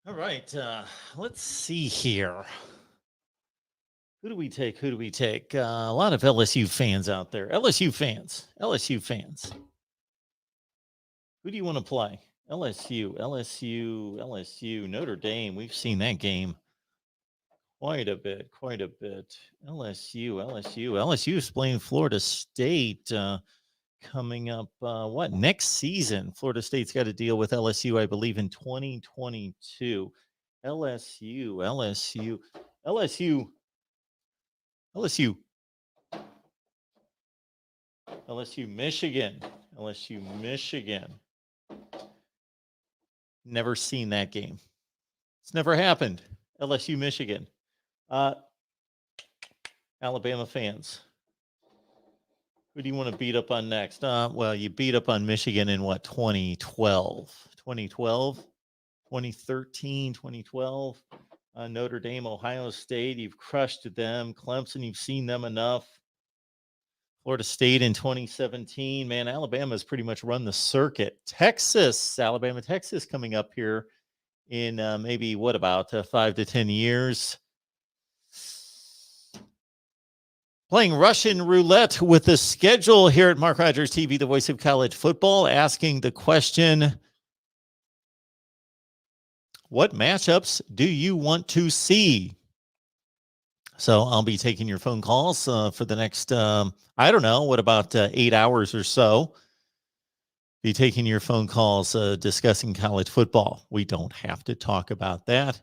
All right. Let's see here. Who do we take? Who do we take? A lot of LSU fans out there. LSU fans. LSU fans. Who do you want to play? LSU, LSU, LSU, Notre Dame. We've seen that game quite a bit, quite a bit. LSU, LSU, LSU is playing Florida State coming up. What next season? Florida State's got to deal with LSU, I believe, in 2022. LSU, LSU, LSU, LSU, LSU, Michigan, LSU, Michigan. Never seen that game. It's never happened. LSU, Michigan. Alabama fans. Who do you want to beat up on next? Well, you beat up on Michigan in what, 2012? 2012? 2013, 2012? Notre Dame, Ohio State, you've crushed them. Clemson, you've seen them enough. Florida State in 2017. Man, Alabama's pretty much run the circuit. Texas, Alabama, Texas coming up here in maybe, what, about 5 to 10 years. Playing Russian roulette with the schedule here at Mark Rogers TV, the voice of college football, asking the question, what matchups do you want to see? So I'll be taking your phone calls for the next, I don't know, what about 8 hours or so? Be taking your phone calls discussing college football. We don't have to talk about that.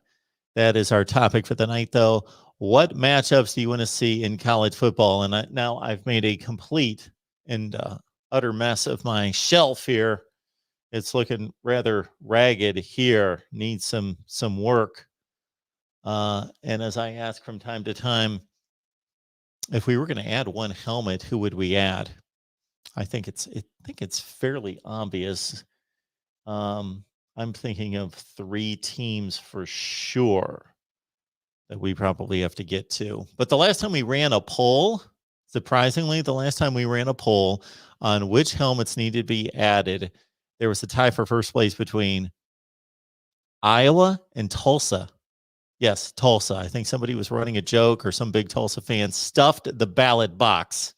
That is our topic for the night, though. What matchups do you want to see in college football? And now I've made a complete and utter mess of my shelf here. It's looking rather ragged here. Needs some work. And as I ask from time to time, if we were going to add one helmet, who would we add? I think it's fairly obvious. I'm thinking of 3 teams for sure that we probably have to get to. But the last time we ran a poll, surprisingly, on which helmets needed to be added, there was a tie for first place between Iowa and Tulsa. Yes, Tulsa. I think somebody was running a joke, or some big Tulsa fan stuffed the ballot box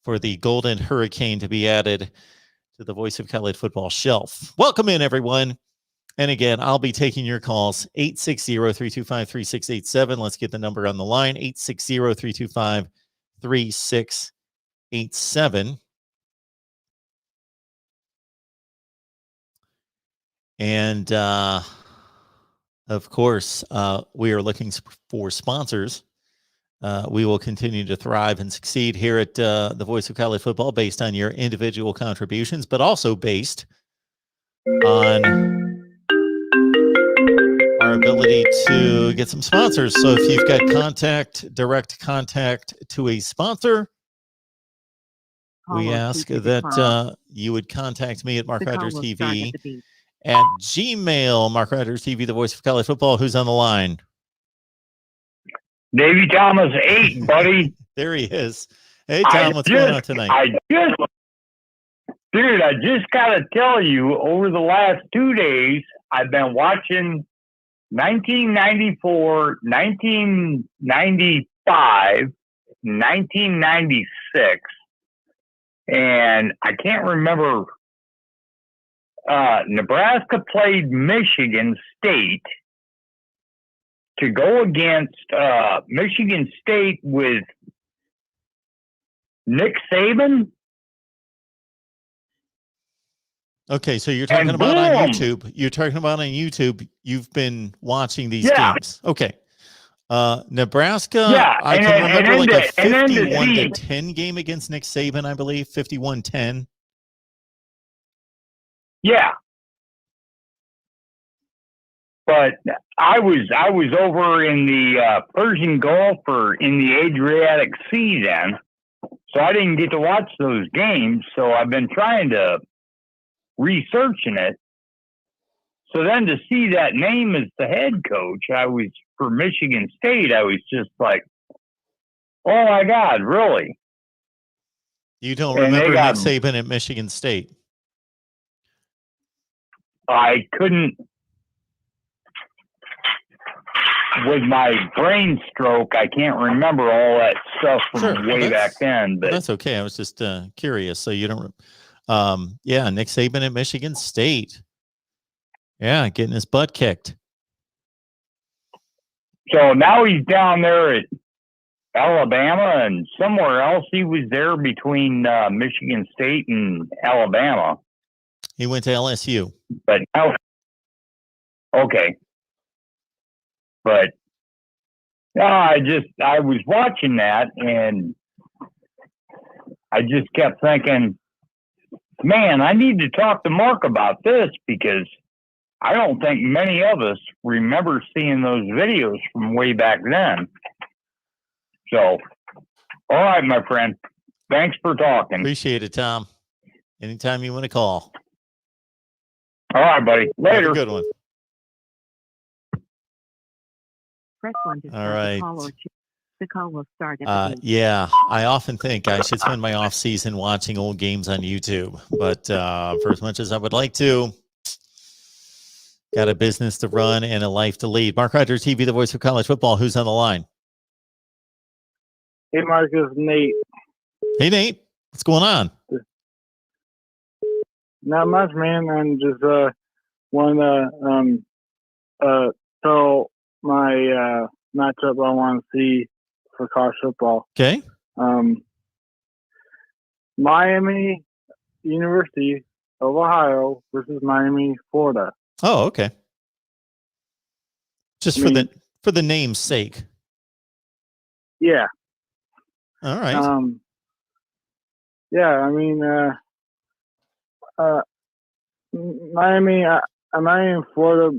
for the Golden Hurricane to be added to the Voice of College Football shelf. Welcome in, everyone. And again, I'll be taking your calls, 860-325-3687. Let's get the number on the line, 860-325-3687. And, of course, we are looking for sponsors. We will continue to thrive and succeed here at the Voice of College Football based on your individual contributions, but also based on our ability to get some sponsors. So if you've got direct contact to a sponsor, we ask that you would contact me at MarkRogersTV at Gmail. MarkRogersTV, the voice of college football. Who's on the line? Davey Thomas 8, buddy. There he is. Hey, Tom, what's going on tonight? I just got to tell you, over the last 2 days, I've been watching 1994, 1995, 1996, and I can't remember. Nebraska played Michigan State to go against Michigan State with Nick Saban. Okay, so you're talking about on YouTube. You're talking about on YouTube. You've been watching these games. Okay. Nebraska, I can remember like a 51-10 game against Nick Saban, I believe, 51-10. Yeah. But I was over in the Persian Gulf or in the Adriatic Sea then, so I didn't get to watch those games. So I've been trying to researching it. So then to see that name as the head coach, for Michigan State, I was just like, oh my God, really? You don't remember Nick Saban at Michigan State? I couldn't. with my brain stroke, I can't remember all that stuff from way back then. But that's okay. I was just curious. So you don't. Yeah, Nick Saban at Michigan State. Yeah, getting his butt kicked. So now he's down there at Alabama, and somewhere else he was there between Michigan State and Alabama. He went to LSU. But now, okay. But no, I was watching that, and I just kept thinking, man, I need to talk to Mark about this, because I don't think many of us remember seeing those videos from way back then. So, all right, my friend. Thanks for talking. Appreciate it, Tom. Anytime you want to call. All right, buddy. Later. Have a good one. Press 1 to All start right. the call, or the call will start at the beep. Yeah, I often think I should spend my off season watching old games on YouTube, but for as much as I would like to, got a business to run and a life to lead. Mark Rogers TV, the voice of college football. Who's on the line? Hey, Marcus, Nate. Hey, Nate. What's going on? Not much, man. I'm just want to tell my matchup I want to see for college football. Okay. Miami University of Ohio versus Miami, Florida. Oh, okay. Just for the name's sake. Yeah. All right. Yeah, I mean, Miami and Florida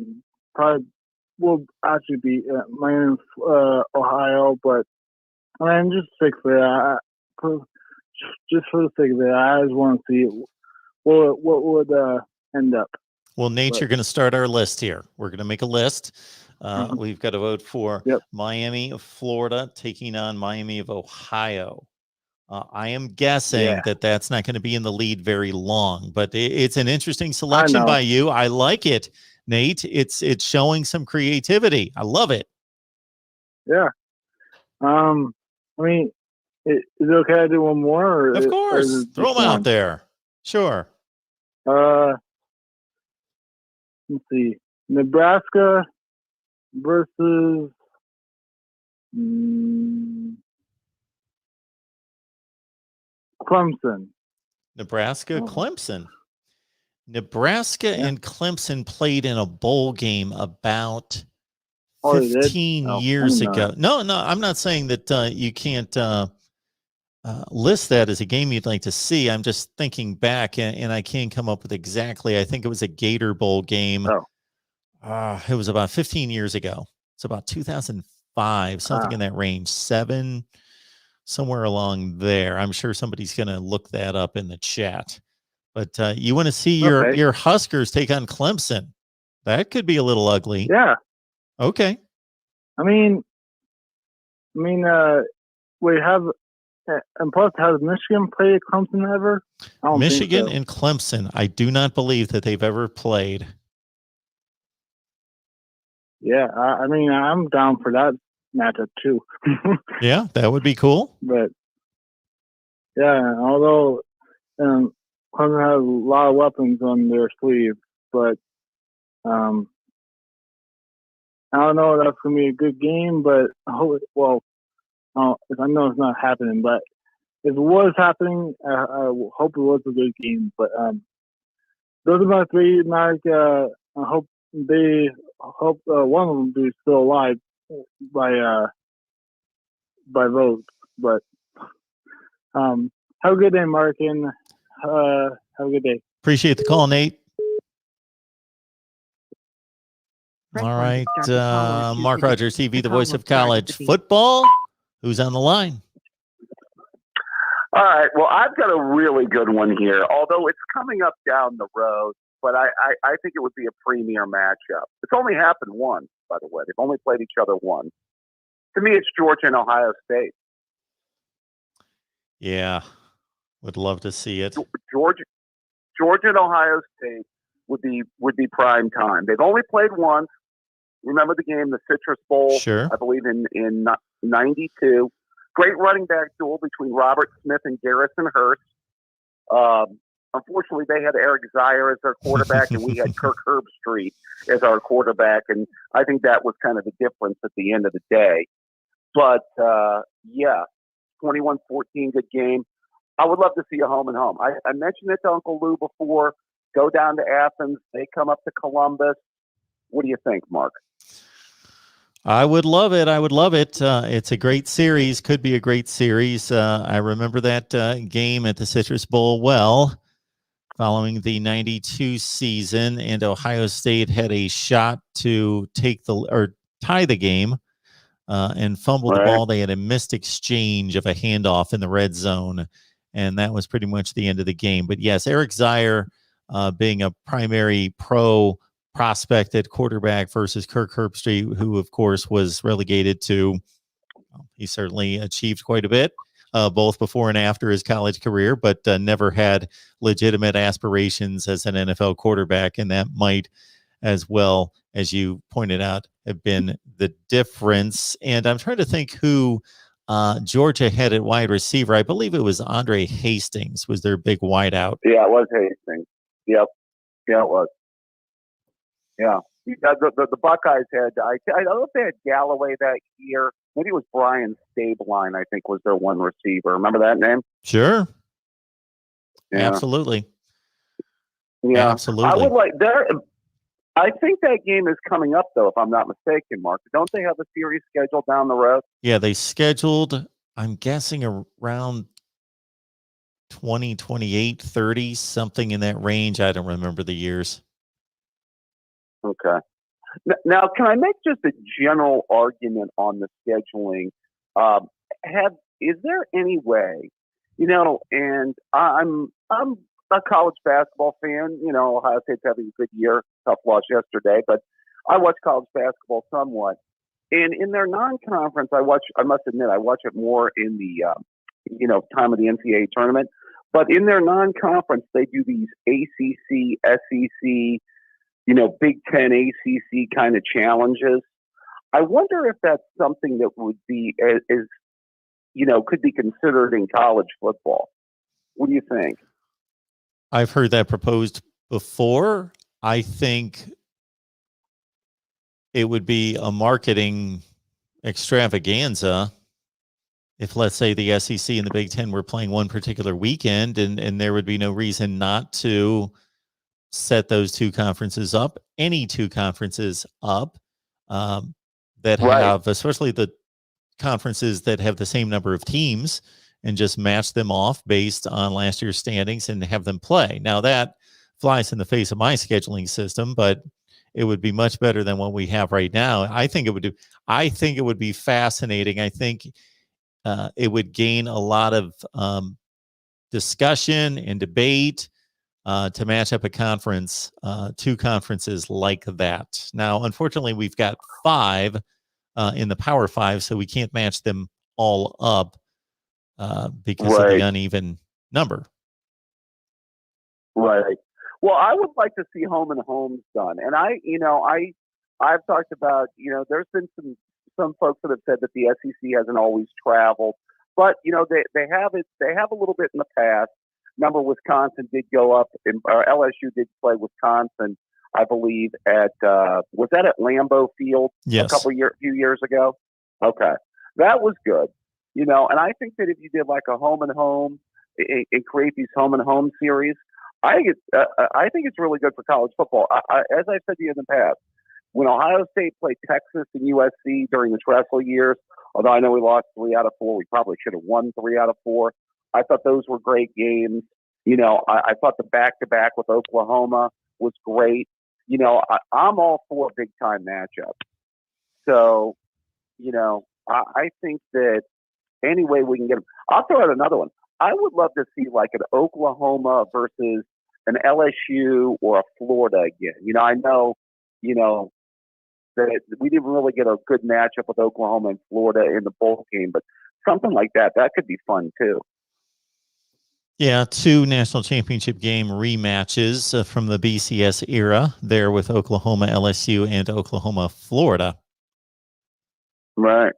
probably will actually be Miami, Ohio, but I mean, just sick for that. Just for the sake of it, I just want to see what would end up. Well, Nate, you're going to start our list here. We're going to make a list. We've got to vote for Miami of Florida taking on Miami of Ohio. I am guessing that that's not going to be in the lead very long, but it's an interesting selection by you. I like it, Nate. It's showing some creativity. I love it. Yeah. I mean, is it okay to do one more? Of course. Throw them out there. Sure. Let's see. Nebraska versus Clemson. Nebraska, Clemson. Nebraska and Clemson played in a bowl game about 15 years ago. No, I'm not saying that you can't list that as a game you'd like to see. I'm just thinking back, and I can't come up with exactly. I think it was a Gator Bowl game. It was about 15 years ago. It's about 2005, something in that range, 7, somewhere along there. I'm sure somebody's going to look that up in the chat. But you want to see your Huskers take on Clemson. That could be a little ugly. Yeah. Okay. I mean, we have, and plus, has Michigan played Clemson ever? I don't Michigan think so. and Clemson, I do not believe that they've ever played. Yeah, I mean, I'm down for that matchup too. Yeah, that would be cool. But yeah, although Clemson has a lot of weapons on their sleeve, but I don't know if that's gonna be a good game. But I hope I know it's not happening, but if it was happening, I hope it was a good game. But those are my three. Mark, I hope one of them be still alive by votes. But have a good day, Mark, and have a good day. Appreciate the call, Nate. All right, Mark Rogers TV, the voice of college football. Who's on the line? All right. Well, I've got a really good one here, although it's coming up down the road, but I think it would be a premier matchup. It's only happened once, by the way. They've only played each other once. To me, it's Georgia and Ohio State. Yeah, would love to see it. Georgia and Ohio State would be prime time. They've only played once. Remember the game, the Citrus Bowl? Sure. I believe in '92. Great running back duel between Robert Smith and Garrison Hurst. Unfortunately, they had Eric Zier as their quarterback, and we had Kirk Herbstreit as our quarterback. And I think that was kind of the difference at the end of the day. But, yeah, 21-14, good game. I would love to see a home and home. I mentioned it to Uncle Lou before. Go down to Athens. They come up to Columbus. What do you think, Mark? I would love it. I would love it. It's a great series. Could be a great series. I remember that game at the Citrus Bowl well, following the '92 season, and Ohio State had a shot to tie the game and fumble the ball. They had a missed exchange of a handoff in the red zone, and that was pretty much the end of the game. But yes, Eric Zier being a primary pro prospect at quarterback versus Kirk Herbstreit, who of course was relegated to, he certainly achieved quite a bit, both before and after his college career, but never had legitimate aspirations as an NFL quarterback. And that might, as well, as you pointed out, have been the difference. And I'm trying to think who Georgia had at wide receiver. I believe it was Andre Hastings was their big wideout. Yeah, it was Hastings. Yep. Yeah, it was. Yeah. The Buckeyes had, I don't know if they had Galloway that year. Maybe it was Brian Stabline, I think, was their one receiver. Remember that name? Sure. Yeah. Absolutely. Yeah. Absolutely. I would I think that game is coming up, though, if I'm not mistaken, Mark. Don't they have a series scheduled down the road? Yeah, they scheduled, I'm guessing, around 20, 28, 30, something in that range. I don't remember the years. Okay. Now, can I make just a general argument on the scheduling? Is there any way, and I'm a college basketball fan, Ohio State's having a good year, tough loss yesterday, but I watch college basketball somewhat. And in their non-conference, I must admit, I watch it more in the, time of the NCAA tournament. But in their non-conference, they do these ACC, SEC, Big Ten, ACC kind of challenges. I wonder if that's something that would be, could be considered in college football. What do you think? I've heard that proposed before. I think it would be a marketing extravaganza if, let's say, the SEC and the Big Ten were playing one particular weekend, and there would be no reason not to set those two conferences up, any two conferences up that have, especially the conferences that have the same number of teams, and just match them off based on last year's standings and have them play. Now that flies in the face of my scheduling system, but it would be much better than what we have right now. I think it would be fascinating. I think it would gain a lot of discussion and debate to match up a conference, two conferences like that. Now, unfortunately, we've got 5 in the Power 5, so we can't match them all up because of the uneven number. Right. Well, I would like to see home and homes done. And I've talked about, there's been some folks that have said that the SEC hasn't always traveled, but they have a little bit in the past. Remember, Wisconsin did go up, or LSU did play Wisconsin, I believe, was that at Lambeau Field? Yes. A few years ago? Okay. That was good. And I think that if you did like a home and home and create these home and home series, I think it's really good for college football. As I've said to you in the past, when Ohio State played Texas and USC during the Tressel years, although I know we lost 3 out of 4, we probably should have won 3 out of 4. I thought those were great games. I thought the back-to-back with Oklahoma was great. I'm all for big-time matchups. So, I think that any way we can get them. I'll throw out another one. I would love to see like an Oklahoma versus an LSU or a Florida again. I know, that we didn't really get a good matchup with Oklahoma and Florida in the bowl game, but something like that could be fun too. Yeah, two national championship game rematches from the BCS era there with Oklahoma LSU and Oklahoma Florida. Right.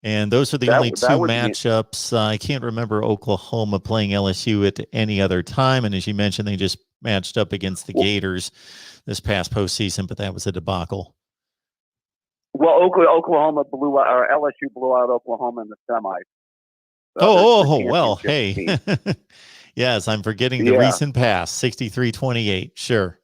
And those are the only two matchups. I can't remember Oklahoma playing LSU at any other time. And as you mentioned, they just matched up against the Gators this past postseason, but that was a debacle. Well, Oklahoma blew out, or LSU blew out Oklahoma in the semis. So well, hey. Yes, I'm forgetting the recent pass, 63-28. Sure.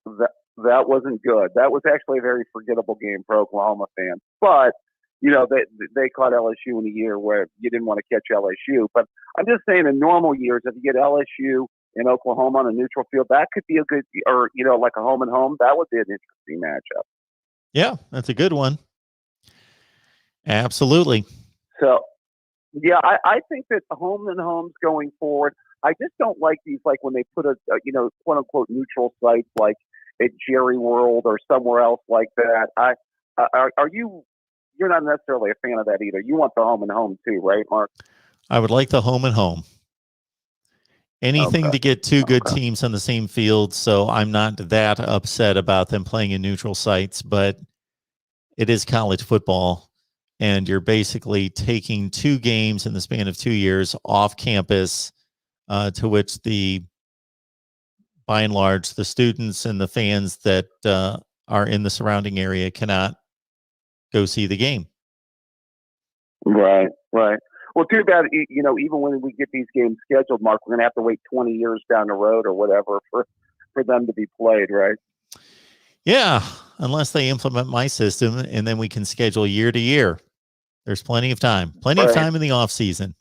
That wasn't good. That was actually a very forgettable game for Oklahoma fans. But, you know, they caught LSU in a year where you didn't want to catch LSU. But I'm just saying in normal years, if you get LSU in Oklahoma on a neutral field, that could be a good, or, you know, like a home and home, that would be an interesting matchup. Yeah, that's a good one. Absolutely. So, yeah, I think that home and homes going forward, I just don't like these, like when they put a you know, quote unquote neutral sites like at Jerry World or somewhere else like that. You're not necessarily a fan of that either. You want the home and home too, right, Mark? I would like the home and home. Anything to get two good teams on the same field, so I'm not that upset about them playing in neutral sites, but it is college football, and you're basically taking two games in the span of 2 years off campus, to which by and large, the students and the fans that are in the surrounding area cannot go see the game. Right. Well, too bad, you know, even when we get these games scheduled, Mark, we're going to have to wait 20 years down the road or whatever for them to be played, right? Yeah, unless they implement my system, and then we can schedule year to year. There's plenty of time. Plenty of time in the off season.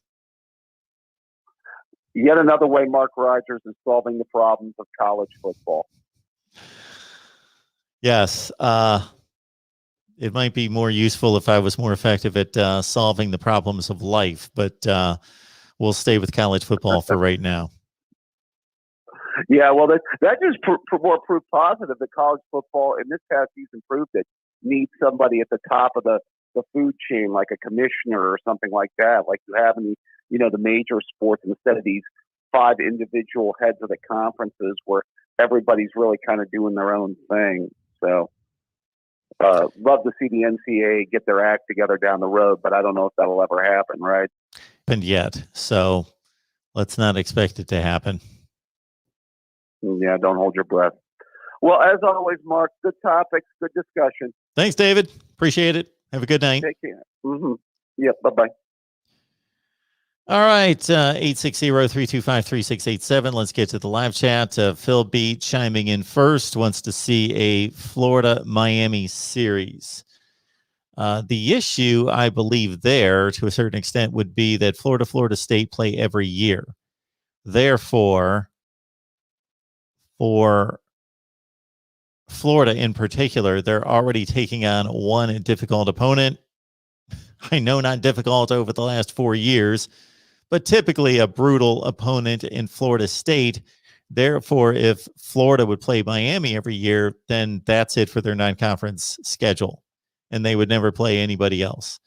Yet another way Mark Rogers is solving the problems of college football. Yes. It might be more useful if I was more effective at solving the problems of life, but we'll stay with college football for right now. Yeah, well, that just more proof positive that college football in this past season proved it needs somebody at the top of the food chain, like a commissioner or something like that, like you have in the major sports, instead of these 5 individual heads of the conferences where everybody's really kind of doing their own thing. So, love to see the NCAA get their act together down the road, but I don't know if that'll ever happen, right? And yet, so let's not expect it to happen. Yeah, don't hold your breath. Well, as always, Mark, good topics, good discussion. Thanks, David. Appreciate it. Have a good night. Take care. Yep, bye-bye. All right, 860-325-3687. Let's get to the live chat. Phil B chiming in first, wants to see a Florida-Miami series. The issue, I believe, there, to a certain extent, would be that Florida State play every year. Therefore, for Florida in particular, they're already taking on one difficult opponent. I know not difficult over the last 4 years, but typically a brutal opponent in Florida State. Therefore, if Florida would play Miami every year, then that's it for their non-conference schedule, and they would never play anybody else.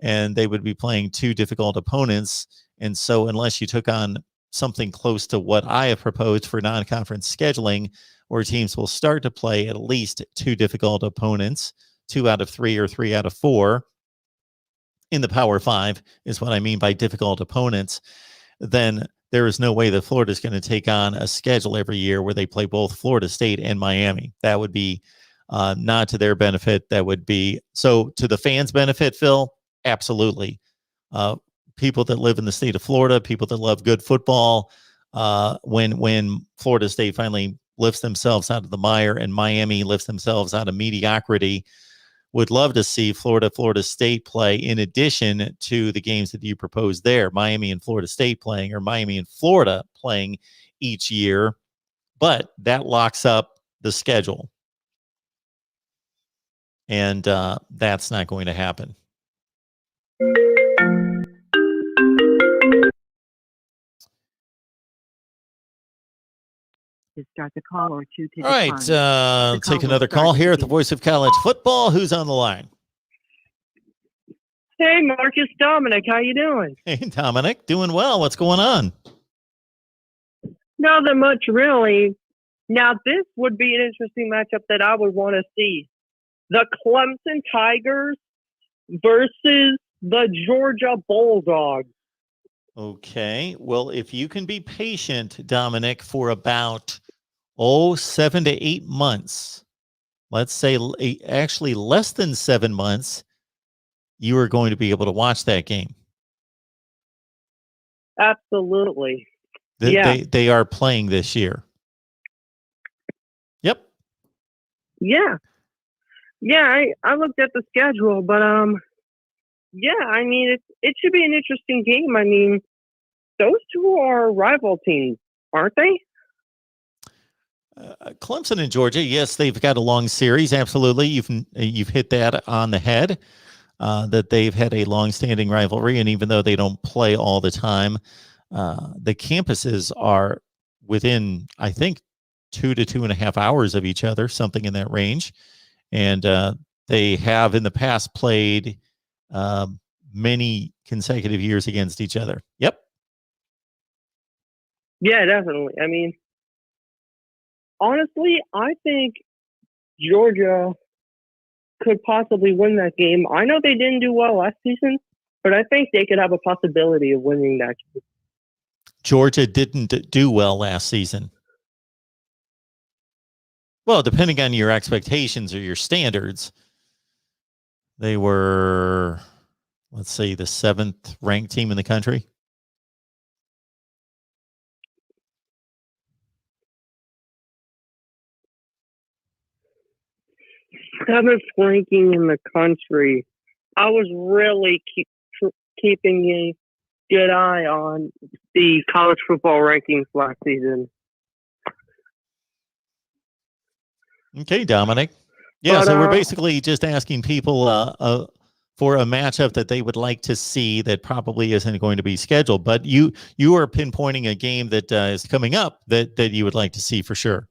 And they would be playing 2 difficult opponents. And so unless you took on something close to what I have proposed for non-conference scheduling, where teams will start to play at least 2 difficult opponents, 2 out of 3 or 3 out of 4, in the Power 5 is what I mean by difficult opponents, then there is no way that Florida is going to take on a schedule every year where they play both Florida State and Miami. That would be not to their benefit. That would be so to the fans' benefit, Phil. Absolutely. People that live in the state of Florida, people that love good football, when Florida State finally lifts themselves out of the mire and Miami lifts themselves out of mediocrity, would love to see Florida State play in addition to the games that you proposed there, Miami and Florida State playing, or Miami and Florida playing each year. But that locks up the schedule. And that's not going to happen. To start the call or to All right, take another call here at the Voice of College Football. Who's on the line? Hey, Marcus, Dominic, how you doing? Hey, Dominic, doing well. What's going on? Nothing much, really. Now, this would be an interesting matchup that I would want to see. The Clemson Tigers versus the Georgia Bulldogs. Okay. Well, if you can be patient, Dominic, for about 7 to 8 months, let's say actually less than 7 months, you are going to be able to watch that game. Absolutely. They are playing this year. Yep. Yeah. Yeah, I looked at the schedule, but yeah, I mean it should be an interesting game. I mean, those two are rival teams, aren't they? Clemson and Georgia, yes, they've got a long series. Absolutely, you've hit that on the head. That they've had a long-standing rivalry, and even though they don't play all the time, the campuses are within, I think, 2 to 2.5 hours of each other, something in that range. And they have in the past played many consecutive years against each other. Yep. Yeah, definitely. I mean, honestly, I think Georgia could possibly win that game. I know they didn't do well last season, but I think they could have a possibility of winning that game. Georgia didn't do well last season. Well, depending on your expectations or your standards, they were, let's say, the 7th ranked team in the country. Seventh ranking in the country. I was really keeping a good eye on the college football rankings last season. Okay, Dominic. Yeah, But, so we're basically just asking people for a matchup that they would like to see that probably isn't going to be scheduled. But you are pinpointing a game that is coming up that you would like to see for sure.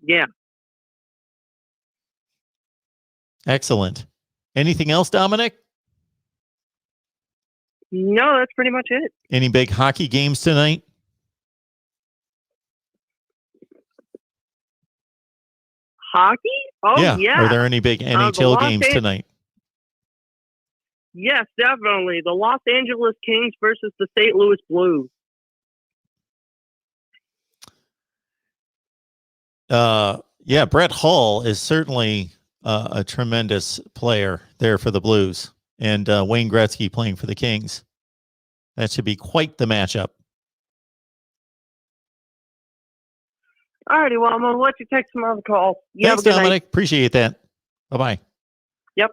Yeah. Excellent. Anything else, Dominic? No, that's pretty much it. Any big hockey games tonight? Hockey? Oh, yeah. Are there any big NHL games tonight? Yes, definitely. The Los Angeles Kings versus the St. Louis Blues. Yeah, Brett Hull is certainly a tremendous player there for the Blues, and Wayne Gretzky playing for the Kings. That should be quite the matchup. All righty, well, I'm going to let you take some other calls. Thanks, Dominic. Appreciate that. Bye-bye. Yep.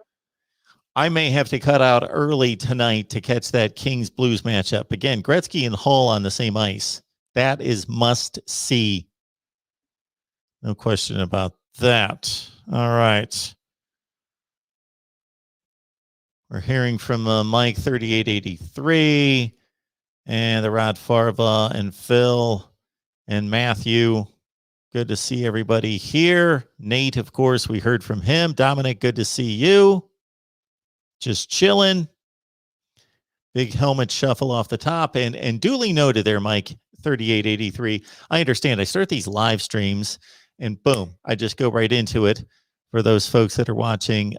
I may have to cut out early tonight to catch that Kings-Blues matchup. Again, Gretzky and Hull on the same ice. That is must-see. No question about that. All right. We're hearing from Mike 3883 and the Rod Farva and Phil and Matthew. Good to see everybody here. Nate, of course, we heard from him. Dominic, good to see you. Just chilling. Big helmet shuffle off the top. And duly noted there, Mike 3883. I understand. I start these live streams and boom, I just go right into it for those folks that are watching.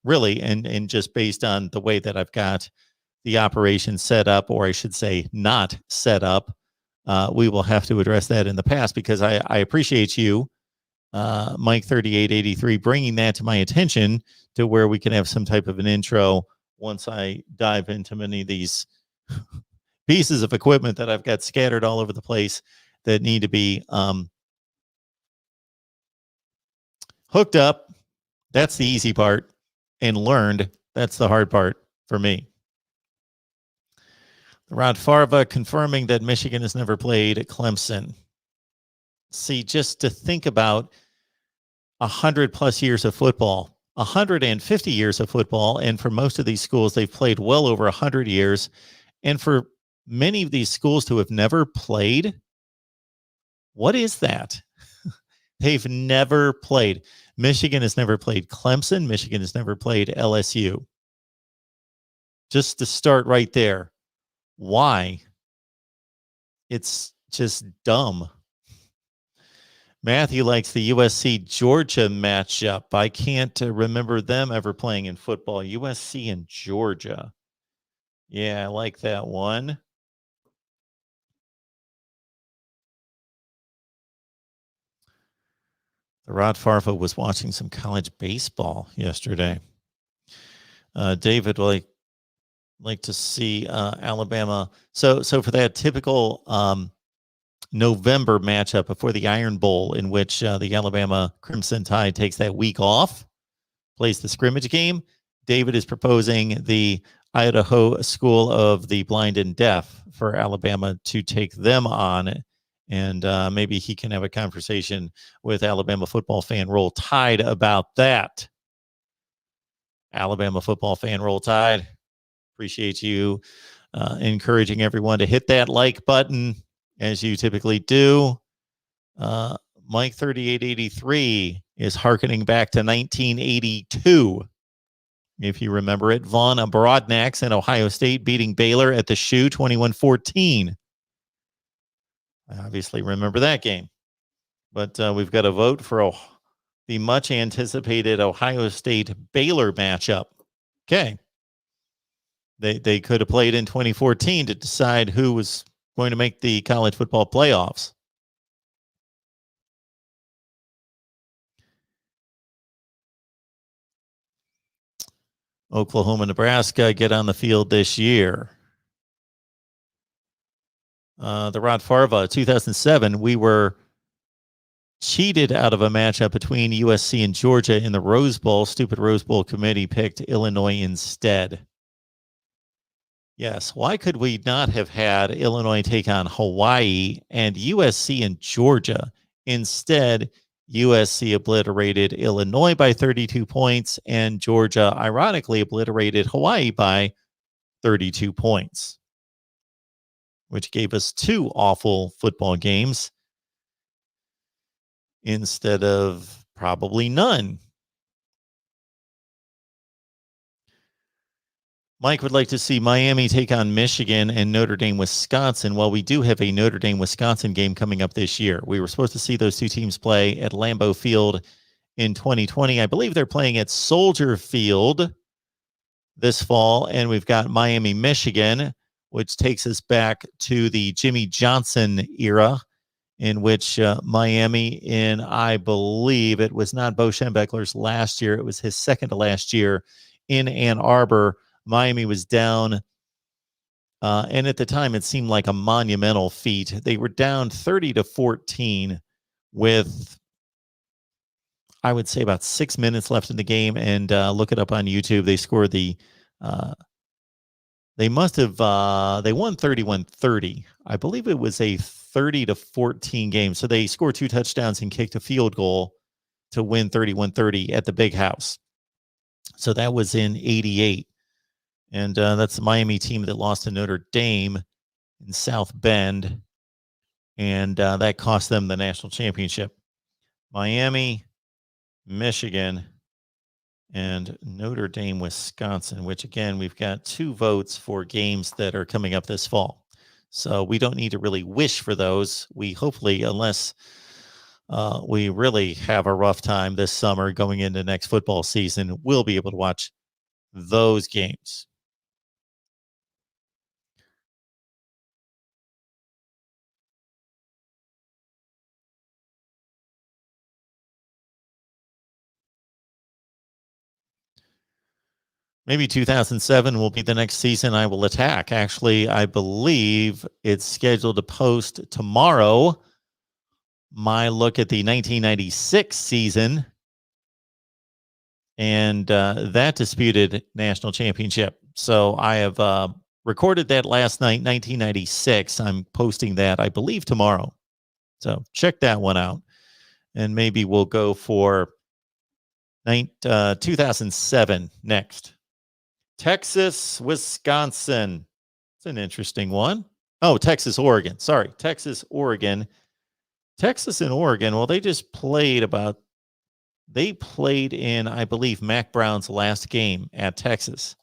Really, and just based on the way that I've got the operation set up, or I should say not set up, we will have to address that in the past because I appreciate you, Mike 3883, bringing that to my attention to where we can have some type of an intro once I dive into many of these pieces of equipment that I've got scattered all over the place that need to be hooked up. That's the easy part. And learned. That's the hard part for me. Rod Farva confirming that Michigan has never played at Clemson. See, just to think about 100+ years of football, 150 years of football, and for most of these schools, they've played well over 100 years. And for many of these schools to have never played, what is that? They've never played. Michigan has never played Clemson. Michigan has never played LSU. Just to start right there. Why? It's just dumb. Matthew likes the USC Georgia matchup. I can't remember them ever playing in football. USC and Georgia. Yeah, I like that one. Rod Farfa was watching some college baseball yesterday. David would like to see Alabama. So for that typical November matchup before the Iron Bowl, in which the Alabama Crimson Tide takes that week off, plays the scrimmage game, David is proposing the Idaho School of the Blind and Deaf for Alabama to take them on. And maybe he can have a conversation with Alabama football fan Roll Tide about that. Alabama football fan Roll Tide. Appreciate you encouraging everyone to hit that like button as you typically do. Mike 3883 is hearkening back to 1982. If you remember it, Vaughn Broadnax and Ohio State beating Baylor at the Shoe 21-14. I obviously remember that game. But we've got a vote for the much anticipated Ohio State Baylor matchup. Okay. They could have played in 2014 to decide who was going to make the college football playoffs. Oklahoma, Nebraska get on the field this year. The Rod Farva, 2007, we were cheated out of a matchup between USC and Georgia in the Rose Bowl. Stupid Rose Bowl committee picked Illinois instead. Yes, why could we not have had Illinois take on Hawaii and USC and Georgia? Instead, USC obliterated Illinois by 32 points, and Georgia, ironically, obliterated Hawaii by 32 points, which gave us two awful football games instead of probably none. Mike would like to see Miami take on Michigan and Notre Dame, Wisconsin. Well, we do have a Notre Dame, Wisconsin game coming up this year. We were supposed to see those two teams play at Lambeau Field in 2020. I believe they're playing at Soldier Field this fall, and we've got Miami, Michigan, which takes us back to the Jimmy Johnson era, in which Miami, in, I believe it was not Bo Schembechler's last year, it was his second to last year in Ann Arbor. Miami was down, and at the time it seemed like a monumental feat. They were down 30-14 with, I would say, about 6 minutes left in the game, and look it up on YouTube. They scored they won 31-30. I believe it was a 30-14 game. So they scored 2 touchdowns and kicked a field goal to win 31-30 at the Big House. So that was in 88. And that's the Miami team that lost to Notre Dame in South Bend. And that cost them the national championship. Miami, Michigan, and Notre Dame, Wisconsin, which, again, we've got 2 votes for games that are coming up this fall. So we don't need to really wish for those. We hopefully, unless we really have a rough time this summer going into next football season, we'll be able to watch those games. Maybe 2007 will be the next season I will attack. Actually, I believe it's scheduled to post tomorrow my look at the 1996 season and that disputed national championship. So I have recorded that last night, 1996. I'm posting that, I believe, tomorrow. So check that one out. And maybe we'll go for 2007 next. Texas, Wisconsin. It's an interesting one. Oh, Texas, Oregon. Sorry, Texas, Oregon Texas and Oregon, well, they played in, I believe, Mac Brown's last game at Texas.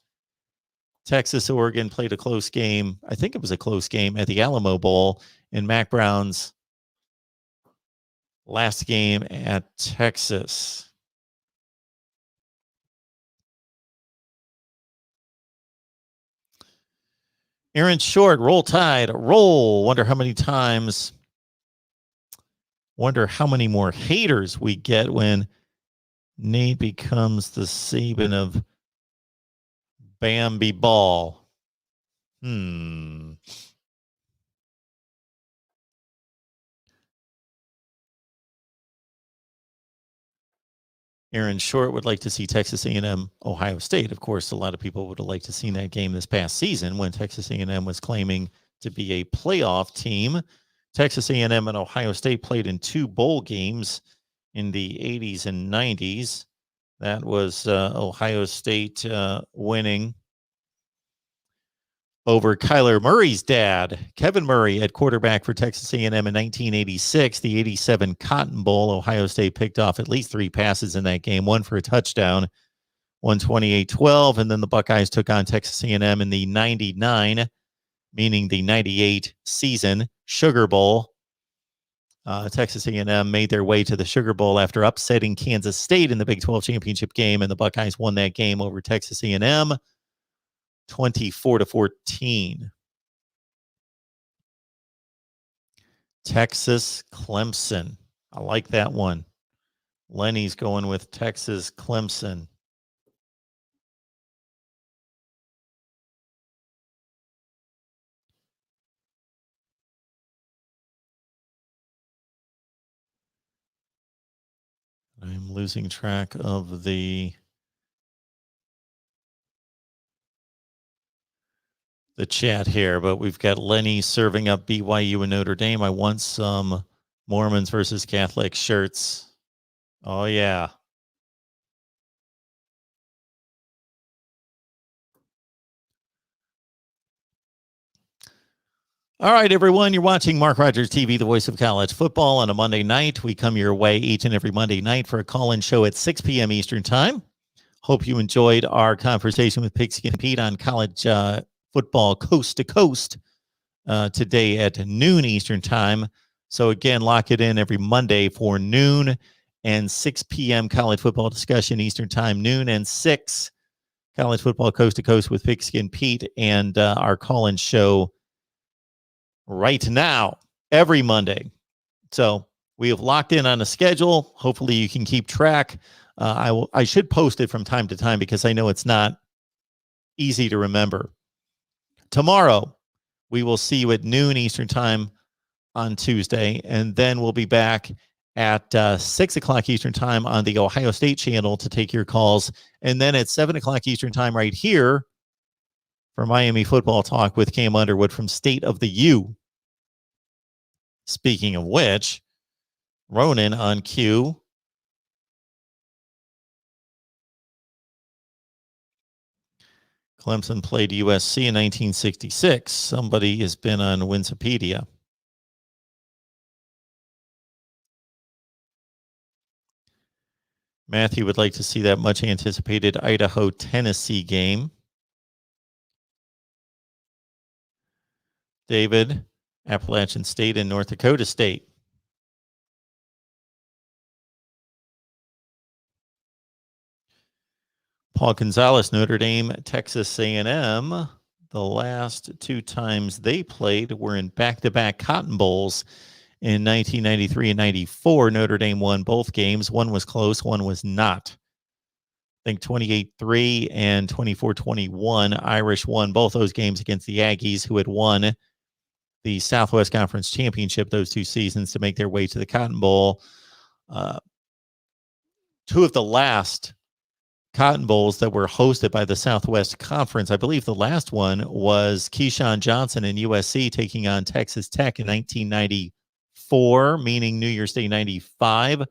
Texas, Oregon played a close game. I think it was a close game at the Alamo Bowl in Mac Brown's last game at Texas. Aaron Short, Roll Tide, roll. Wonder how many more haters we get when Nate becomes the Saban of Bambi Ball. Aaron Short would like to see Texas A&M, Ohio State. Of course, a lot of people would have liked to see that game this past season when Texas A&M was claiming to be a playoff team. Texas A&M and Ohio State played in 2 bowl games in the 80s and 90s. That was Ohio State winning over Kyler Murray's dad, Kevin Murray, at quarterback for Texas A&M in 1986. The 87 Cotton Bowl, Ohio State picked off at least 3 passes in that game, 1 for a touchdown, 128-12, and then the Buckeyes took on Texas A&M in the 99, meaning the 98 season, Sugar Bowl. Texas A&M made their way to the Sugar Bowl after upsetting Kansas State in the Big 12 championship game, and the Buckeyes won that game over Texas A&M 24-14. Texas Clemson. I like that one. Lenny's going with Texas Clemson. I'm losing track of the chat here, but we've got Lenny serving up BYU and Notre Dame. I want some Mormons versus Catholic shirts. Oh, yeah. All right, everyone, you're watching Mark Rogers TV, the voice of college football, on a Monday night. We come your way each and every Monday night for a call-in show at 6 p.m. Eastern Time. Hope you enjoyed our conversation with Pigskin Pete on college football coast to coast today at noon Eastern Time. So, again, lock it in every Monday for noon and 6 p.m. college football discussion Eastern Time, noon and 6 college football coast to coast with Pigskin Pete, and our call-in show right now, every Monday. So we have locked in on a schedule. Hopefully you can keep track. I should post it from time to time because I know it's not easy to remember. Tomorrow, we will see you at noon Eastern Time on Tuesday, and then we'll be back at 6 o'clock Eastern Time on the Ohio State channel to take your calls, and then at 7 o'clock Eastern Time right here for Miami Football Talk with Cam Underwood from State of the U. Speaking of which, Ronan on cue. Clemson played USC in 1966. Somebody has been on Wikipedia. Matthew would like to see that much anticipated Idaho-Tennessee game. David, Appalachian State and North Dakota State. Paul Gonzalez, Notre Dame, Texas A&M. The last 2 times they played were in back-to-back Cotton Bowls in 1993 and 94. Notre Dame won both games. One was close, one was not. I think 28-3 and 24-21. Irish won both those games against the Aggies, who had won the Southwest Conference Championship those 2 seasons to make their way to the Cotton Bowl. 2 of the last Cotton Bowls that were hosted by the Southwest Conference, I believe the last one was Keyshawn Johnson and USC taking on Texas Tech in 1994, meaning New Year's Day 95.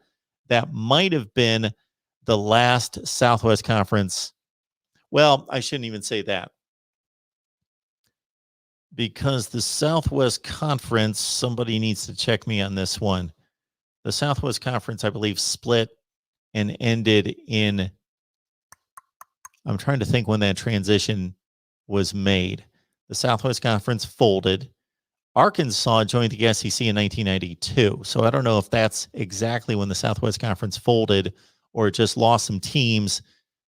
That might have been the last Southwest Conference. Well, I shouldn't even say that, because the Southwest Conference, somebody needs to check me on this one. The Southwest Conference, I believe, split and ended in, I'm trying to think when that transition was made. The Southwest Conference folded. Arkansas joined the SEC in 1992. So I don't know if that's exactly when the Southwest Conference folded or it just lost some teams,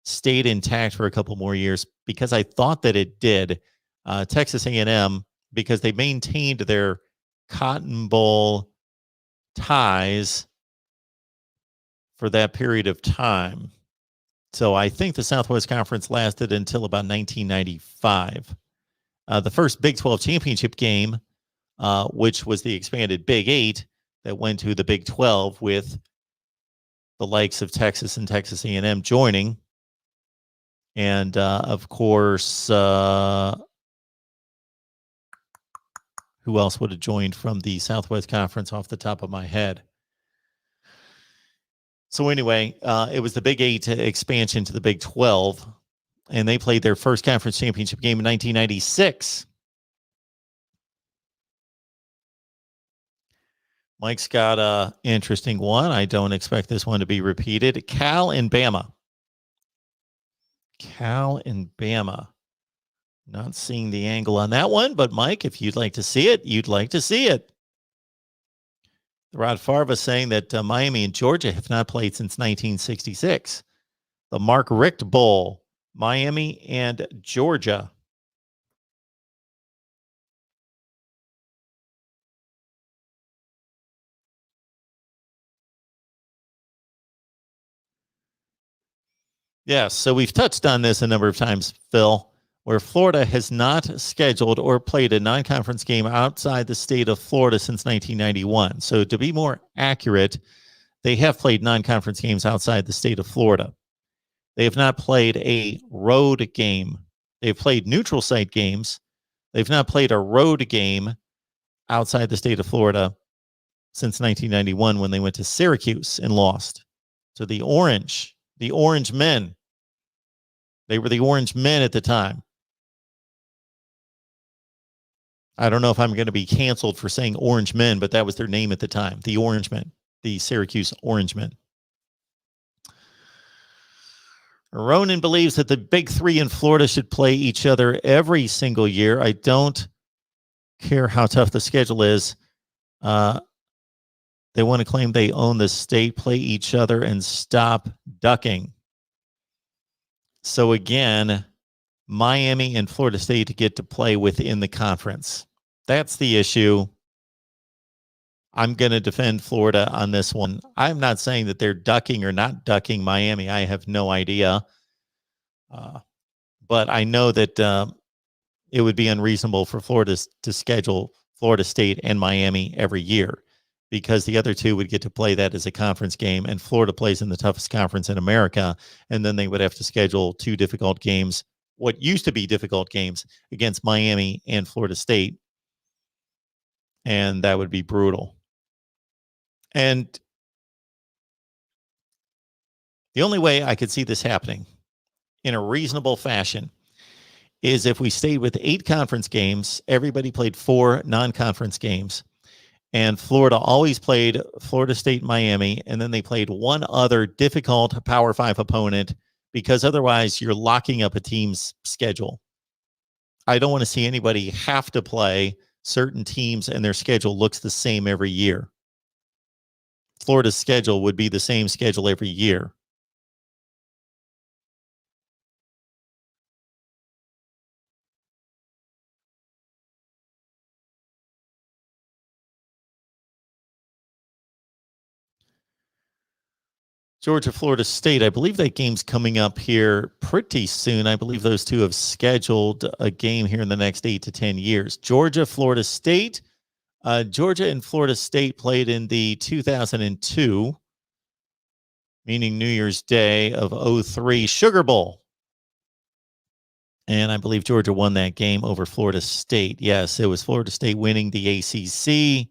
stayed intact for a couple more years, because I thought that it did. Texas A&M, because they maintained their Cotton Bowl ties for that period of time. So I think the Southwest Conference lasted until about 1995. The first Big 12 championship game, which was the expanded Big 8 that went to the Big 12 with the likes of Texas and Texas A&M joining. And, of course, who else would have joined from the Southwest Conference off the top of my head? So anyway, it was the Big 8 expansion to the Big 12, and they played their first conference championship game in 1996. Mike's got an interesting one. I don't expect this one to be repeated. Cal and Bama. Cal and Bama. Not seeing the angle on that one, but Mike, if you'd like to see it, you'd like to see it. Rod Farva saying that Miami and Georgia have not played since 1966. The Mark Richt Bowl, Miami and Georgia. Yes, so we've touched on this a number of times, Phil, where Florida has not scheduled or played a non-conference game outside the state of Florida since 1991. So to be more accurate, they have played non-conference games outside the state of Florida. They have not played a road game. They've played neutral site games. They've not played a road game outside the state of Florida since 1991 when they went to Syracuse and lost to the Orange Men. They were the Orange Men at the time. I don't know if I'm going to be canceled for saying Orange Men, but that was their name at the time, the Orange Men, the Syracuse Orange Men. Ronan believes that the Big Three in Florida should play each other every single year. I don't care how tough the schedule is. They want to claim they own the state, play each other, and stop ducking. So again, Miami and Florida State get to play within the conference. That's the issue. I'm going to defend Florida on this one. I'm not saying that they're ducking or not ducking Miami. I have no idea. But I know that it would be unreasonable for Florida to schedule Florida State and Miami every year, because the other two would get to play that as a conference game, and Florida plays in the toughest conference in America, and then they would have to schedule two difficult games, what used to be difficult games, against Miami and Florida State, and that would be brutal. And the only way I could see this happening in a reasonable fashion is if we stayed with 8 conference games, everybody played 4 non-conference games, and Florida always played Florida State, Miami, and then they played one other difficult Power 5 opponent, because otherwise you're locking up a team's schedule. I don't want to see anybody have to play certain teams and their schedule looks the same every year. Florida's schedule would be the same schedule every year. Georgia, Florida State, I believe that game's coming up here pretty soon. I believe those two have scheduled a game here in the next 8 to 10 years. Georgia, Florida State. Georgia and Florida State played in the 2002, meaning New Year's Day of 03 Sugar Bowl. And I believe Georgia won that game over Florida State. Yes, it was Florida State winning the ACC.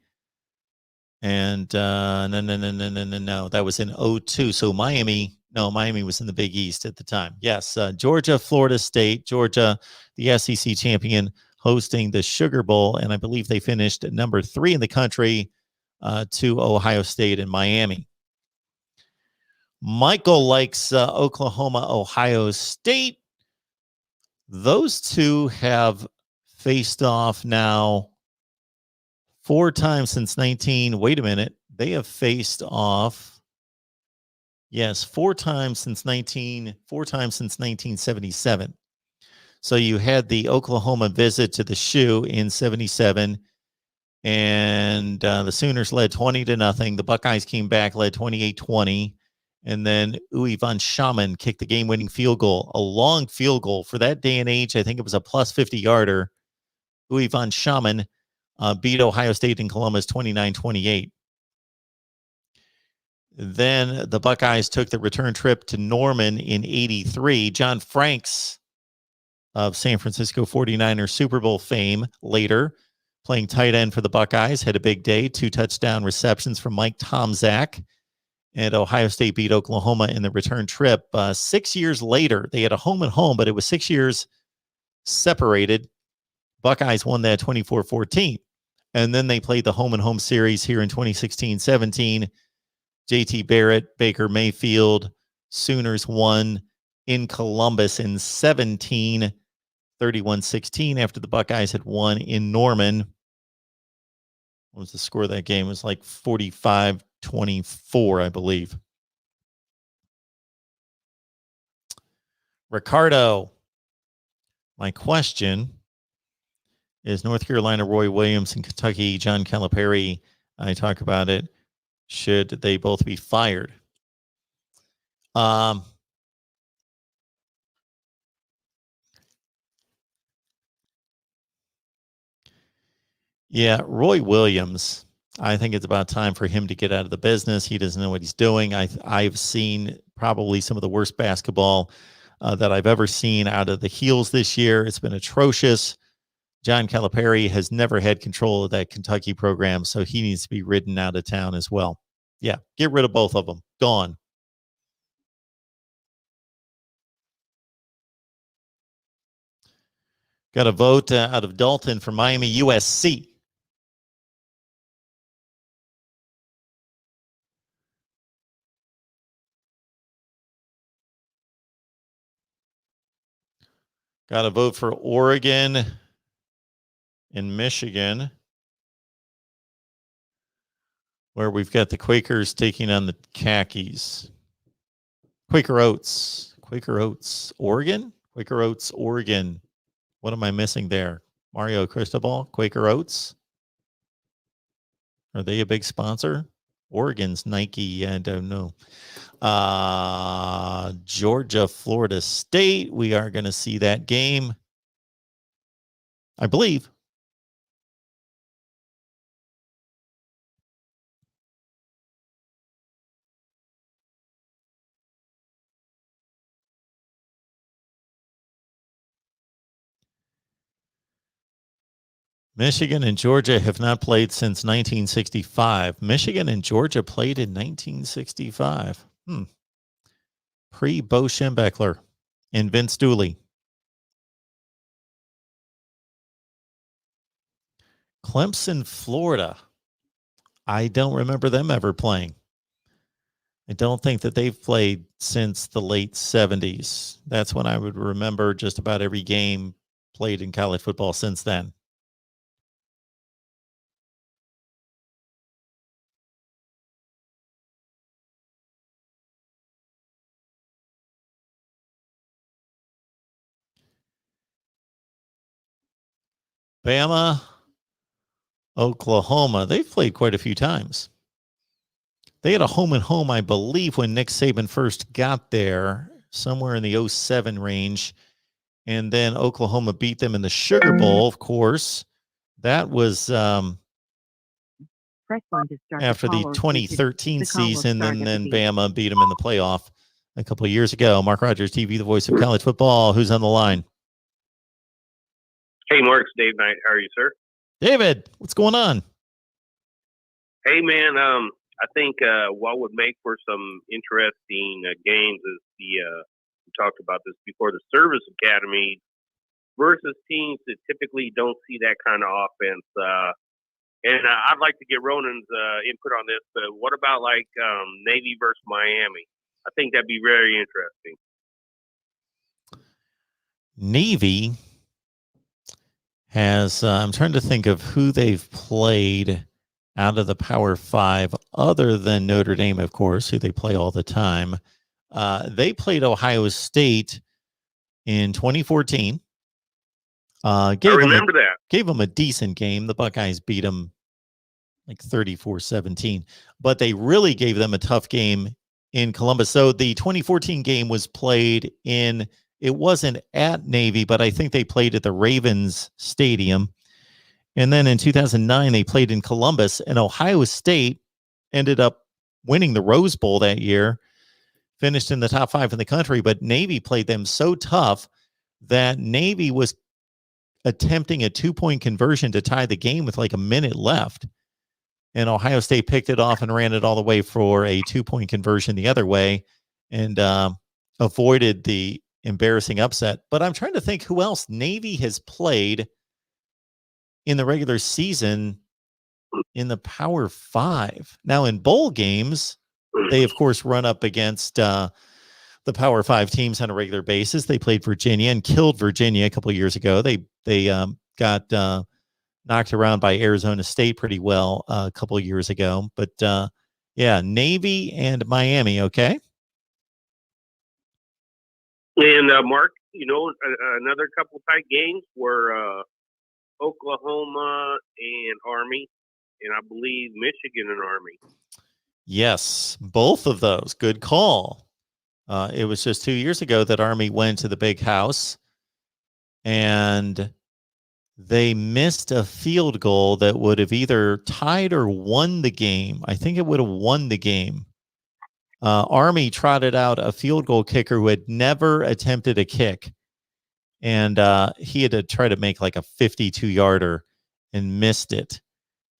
And no, that was in 02. So Miami was in the Big East at the time. Yes, Georgia, Florida State, Georgia, the SEC champion, hosting the Sugar Bowl. And I believe they finished at number 3 in the country to Ohio State and Miami. Michael likes Oklahoma, Ohio State. Those two have faced off now 4 times since 19. Wait a minute. They have faced off, yes, 4 times since 1977. So you had the Oklahoma visit to the Shoe in 77, and the Sooners led 20-0. The Buckeyes came back, led 28-20. And then Uwe von Schamann kicked the game-winning field goal, a long field goal. For that day and age, I think it was a plus 50-yarder. Uwe von Schamann beat Ohio State in Columbus 29-28. Then the Buckeyes took the return trip to Norman in 83. John Franks of San Francisco 49ers Super Bowl fame later, playing tight end for the Buckeyes, had a big day, 2 touchdown receptions from Mike Tomczak. And Ohio State beat Oklahoma in the return trip. 6 years later, they had a home and home, but it was 6 years separated. Buckeyes won that 24-14. And then they played the home and home series here in 2016-17. JT Barrett, Baker Mayfield, Sooners won in Columbus in 17, 31-16 after the Buckeyes had won in Norman. What was the score of that game? It was like 45-24, I believe. Ricardo, my question is North Carolina, Roy Williams, and Kentucky, John Calipari. I talk about it. Should they both be fired? Yeah, Roy Williams, I think it's about time for him to get out of the business. He doesn't know what he's doing. I've seen probably some of the worst basketball that I've ever seen out of the Heels this year. It's been atrocious. John Calipari has never had control of that Kentucky program, so he needs to be ridden out of town as well. Yeah, get rid of both of them. Gone. Got a vote out of Dalton for Miami USC. Got a vote for Oregon and Michigan, where we've got the Quakers taking on the Khakis. Quaker Oats, Oregon? Quaker Oats, Oregon. What am I missing there? Mario Cristobal, Quaker Oats? Are they a big sponsor? Oregon's Nike, I don't know. Georgia, Florida State. We are going to see that game, I believe. Michigan and Georgia have not played since 1965. Michigan and Georgia played in 1965. Pre-Bo Schembechler and Vince Dooley. Clemson, Florida. I don't remember them ever playing. I don't think that they've played since the late 70s. That's when I would remember just about every game played in college football since then. Bama, Oklahoma. They've played quite a few times. They had a home and home, I believe, when Nick Saban first got there, somewhere in the 07 range. And then Oklahoma beat them in the Sugar Bowl, of course. That was after the 2013 season, and then Bama beat them in the playoff a couple of years ago. Mark Rogers TV, the voice of college football. Who's on the line? Hey, Mark, it's Dave Knight. How are you, sir? David, what's going on? Hey, man, I think what would make for some interesting games is we talked about this before, the service academy versus teams that typically don't see that kind of offense. And I'd like to get Ronan's input on this. But what about like Navy versus Miami? I think that'd be very interesting. Navy has, I'm trying to think of who they've played out of the Power Five, other than Notre Dame, of course, who they play all the time. They played Ohio State in 2014. I remember that. Gave them a decent game. The Buckeyes beat them like 34-17, but they really gave them a tough game in Columbus. So the 2014 game was played in, it wasn't at Navy, but I think they played at the Ravens Stadium. And then in 2009, they played in Columbus, and Ohio State ended up winning the Rose Bowl that year, finished in the top 5 in the country, but Navy played them so tough that Navy was attempting a 2-point conversion to tie the game with like a minute left. And Ohio State picked it off and ran it all the way for a 2-point conversion the other way and avoided the embarrassing upset. But I'm trying to think who else Navy has played in the regular season in the Power Five. Now, in bowl games, they, of course, run up against the Power Five teams on a regular basis. They played Virginia and killed Virginia a couple of years ago. They got knocked around by Arizona State pretty well a couple of years ago. But, yeah, Navy and Miami, okay? And, Mark, another couple tight games were Oklahoma and Army, and I believe Michigan and Army. Yes, both of those. Good call. It was just 2 years ago that Army went to the Big House, and they missed a field goal that would have either tied or won the game. I think it would have won the game. Army trotted out a field goal kicker who had never attempted a kick. And he had to try to make like a 52-yarder and missed it.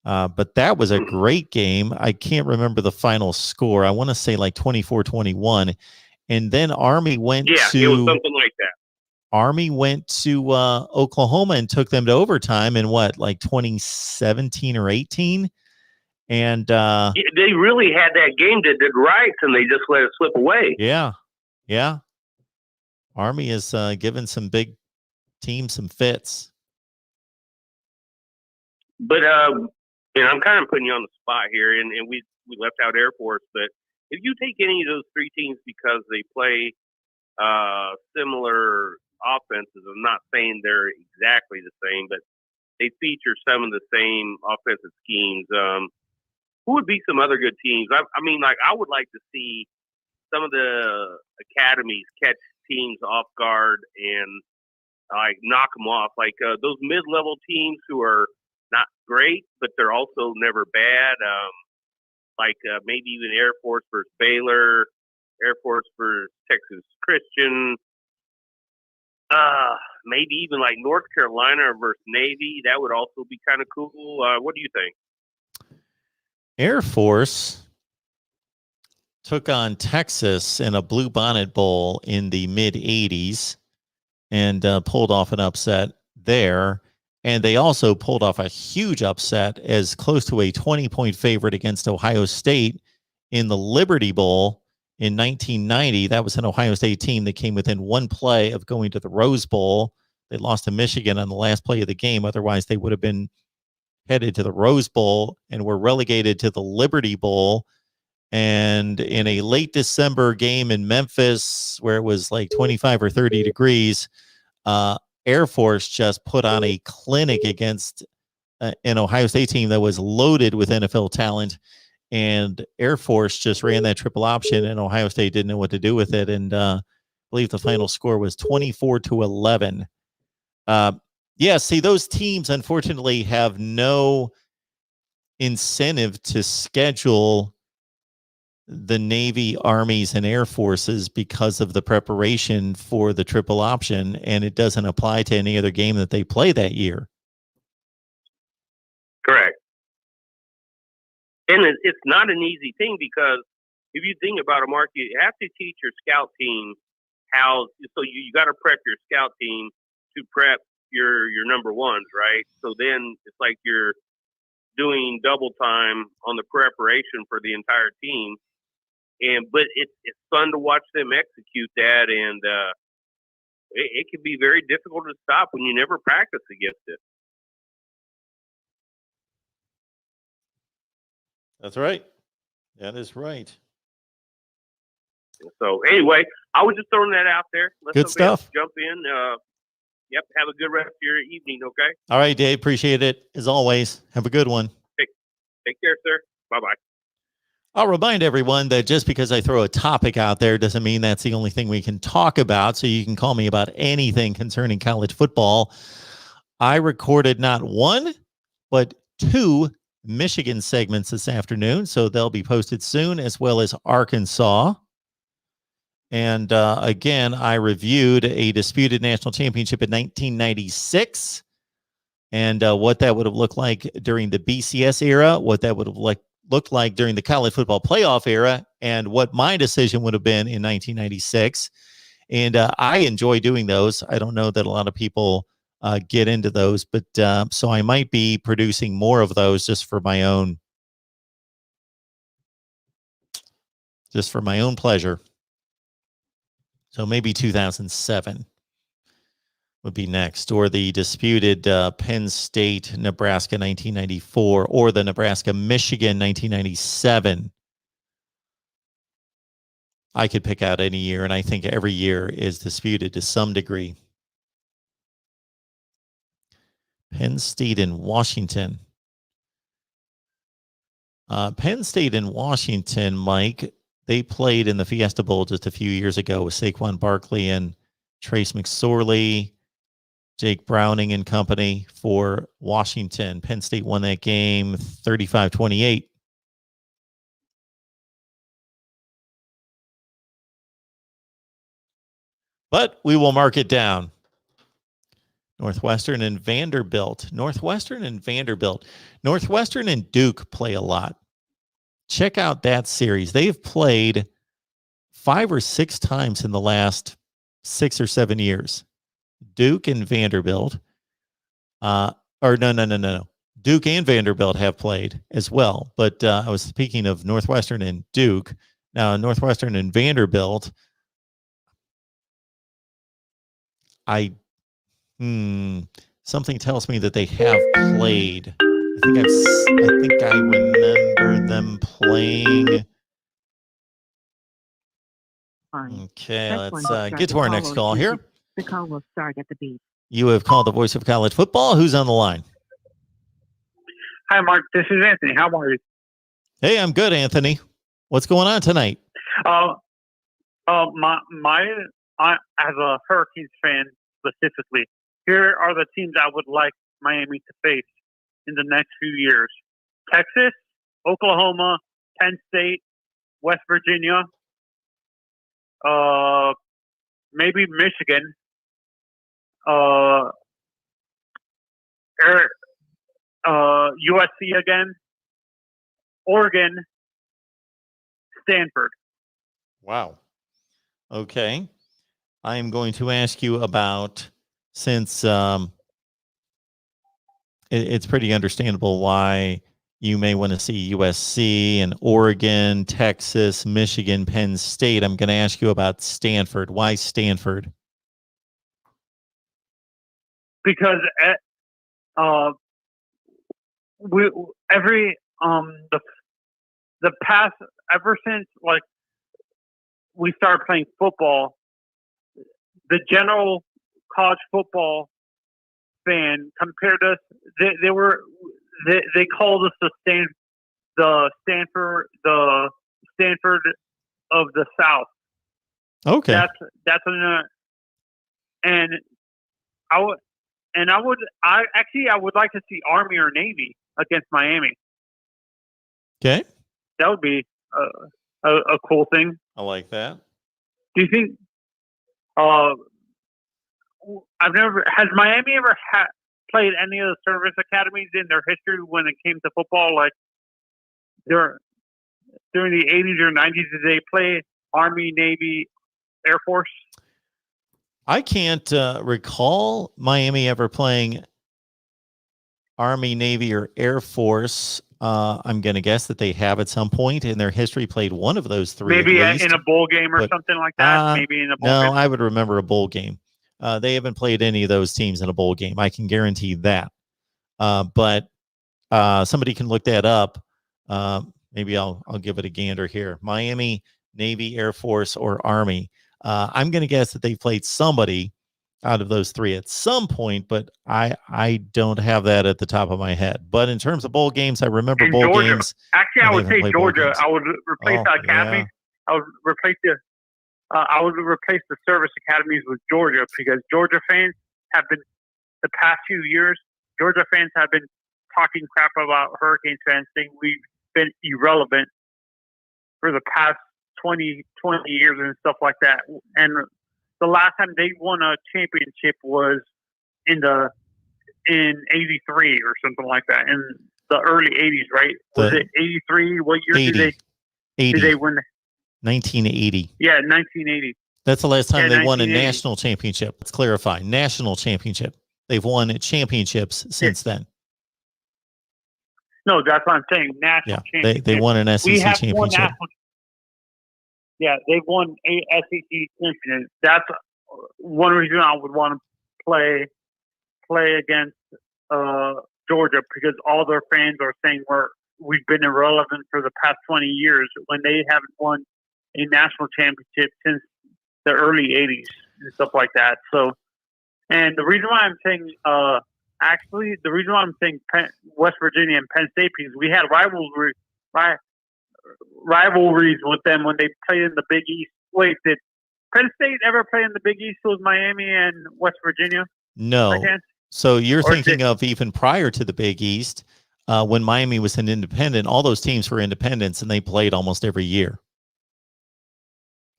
But that was a great game. I can't remember the final score. I want to say like 24-21. And then Army went it was something like that. Army went to Oklahoma and took them to overtime in what, like 2017 or 18? And they really had that game that did right, and they just let it slip away. Yeah. Army is giving some big teams some fits. But and I'm kind of putting you on the spot here, and we left out Air Force, but if you take any of those three teams because they play similar offenses, I'm not saying they're exactly the same, but they feature some of the same offensive schemes. Who would be some other good teams? I mean, like, I would like to see some of the academies catch teams off guard and like knock them off. Like those mid-level teams who are not great, but they're also never bad. Like maybe even Air Force versus Baylor, Air Force versus Texas Christian. Maybe even like North Carolina versus Navy. That would also be kind of cool. What do you think? Air Force took on Texas in a Blue Bonnet Bowl in the mid-'80s and pulled off an upset there. And they also pulled off a huge upset as close to a 20-point favorite against Ohio State in the Liberty Bowl in 1990. That was an Ohio State team that came within one play of going to the Rose Bowl. They lost to Michigan on the last play of the game. Otherwise, they would have been headed to the Rose Bowl and were relegated to the Liberty Bowl. And in a late December game in Memphis, where it was like 25 or 30 degrees, Air Force just put on a clinic against an Ohio State team that was loaded with NFL talent. And Air Force just ran that triple option, and Ohio State didn't know what to do with it. And I believe the final score was 24-11. Yeah, see, those teams, unfortunately, have no incentive to schedule the Navy, Armies, and Air Forces because of the preparation for the triple option, and it doesn't apply to any other game that they play that year. Correct. And it's not an easy thing because if you think about it, Mark, you have to teach your scout team how. So you got to prep your scout team to prep your number ones, right? So then it's like you're doing double time on the preparation for the entire team. But it's fun to watch them execute that, and it can be very difficult to stop when you never practice against it. That's right. That is right. So anyway, I was just throwing that out there. Let Good somebody else stuff. jump in. Yep. Have a good rest of your evening. Okay. All right, Dave. Appreciate it as always. Have a good one. Take care, sir. Bye-bye. I'll remind everyone that just because I throw a topic out there doesn't mean that's the only thing we can talk about. So you can call me about anything concerning college football. I recorded not one, but 2 Michigan segments this afternoon. So they'll be posted soon, as well as Arkansas. And again, I reviewed a disputed national championship in 1996 and what that would have looked like during the BCS era, what that would have looked like during the college football playoff era, and what my decision would have been in 1996. And I enjoy doing those. I don't know that a lot of people get into those, but so I might be producing more of those just for my own pleasure. So maybe 2007 would be next, or the disputed Penn State, Nebraska 1994, or the Nebraska, Michigan 1997. I could pick out any year, and I think every year is disputed to some degree. Penn State and Washington. Penn State and Washington, Mike, they played in the Fiesta Bowl just a few years ago with Saquon Barkley and Trace McSorley, Jake Browning and company for Washington. Penn State won that game 35-28. But we will mark it down. Northwestern and Vanderbilt. Northwestern and Duke play a lot. Check out that series. They've played 5 or 6 times in the last 6 or 7 years. Duke and Vanderbilt. No. Duke and Vanderbilt have played as well. But I was speaking of Northwestern and Duke. Now, Northwestern and Vanderbilt, something tells me that they have played. I think I remember them playing. Fine. Okay, Press one let's to start get to the our call next or call choose here. it. The call will start at the beep. You have called the voice of college football. Who's on the line? Hi, Mark. This is Anthony. How are you? Hey, I'm good, Anthony. What's going on tonight? As a Hurricanes fan specifically, here are the teams I would like Miami to face in the next few years: Texas, Oklahoma, Penn State, West Virginia, maybe Michigan, USC again, Oregon, Stanford. Wow. Okay. I am going to ask you about, since it's pretty understandable why you may want to see USC and Oregon, Texas, Michigan, Penn State. I'm going to ask you about Stanford. Why Stanford? Because the past, ever since like we started playing football, the general college football fan compared us. They called us the Stanford of the South. Okay. That's and I would like to see Army or Navy against Miami. Okay. That would be a cool thing. I like that. Do you think? Has Miami ever played any of the service academies in their history when it came to football? Like during the 80s or 90s, did they play Army, Navy, Air Force? I can't recall Miami ever playing Army, Navy, or Air Force. I'm going to guess that they have at some point in their history played one of those three. Maybe at least. in a bowl game or But, something like that. Maybe in a bowl no, game. I would remember a bowl game. They haven't played any of those teams in a bowl game. I can guarantee that. But somebody can look that up. Maybe I'll give it a gander here. Miami, Navy, Air Force, or Army. I'm going to guess that they played somebody out of those three at some point, but I don't have that at the top of my head. But in terms of bowl games, I remember In bowl Georgia. games. Actually, I would say Georgia. I would replace the academies. Yeah. I would replace the service academies with Georgia, because Georgia fans have been, the past few years, Georgia fans have been talking crap about Hurricanes fans, saying we've been irrelevant for the past 20 years and stuff like that. And the last time they won a championship was in '83 or something like that, in the early '80s, right? Was it '83? What year 80, did they win? 1980. Yeah, 1980. That's the last time they won a 1980. national championship. Let's clarify. National championship. They've won championships since then. No, that's what I'm saying. National championship. They won an SEC championship. They've won a SEC championship. That's one reason I would want to play against Georgia, because all their fans are saying we've been irrelevant for the past 20 years when they haven't won a national championship since the early 80s and stuff like that. So, and the reason why I'm saying, West Virginia and Penn State, because we had rivalries with them when they played in the Big East. Wait, did Penn State ever play in the Big East with Miami and West Virginia? No. So you're thinking of even prior to the Big East, when Miami was an independent. All those teams were independents, and they played almost every year.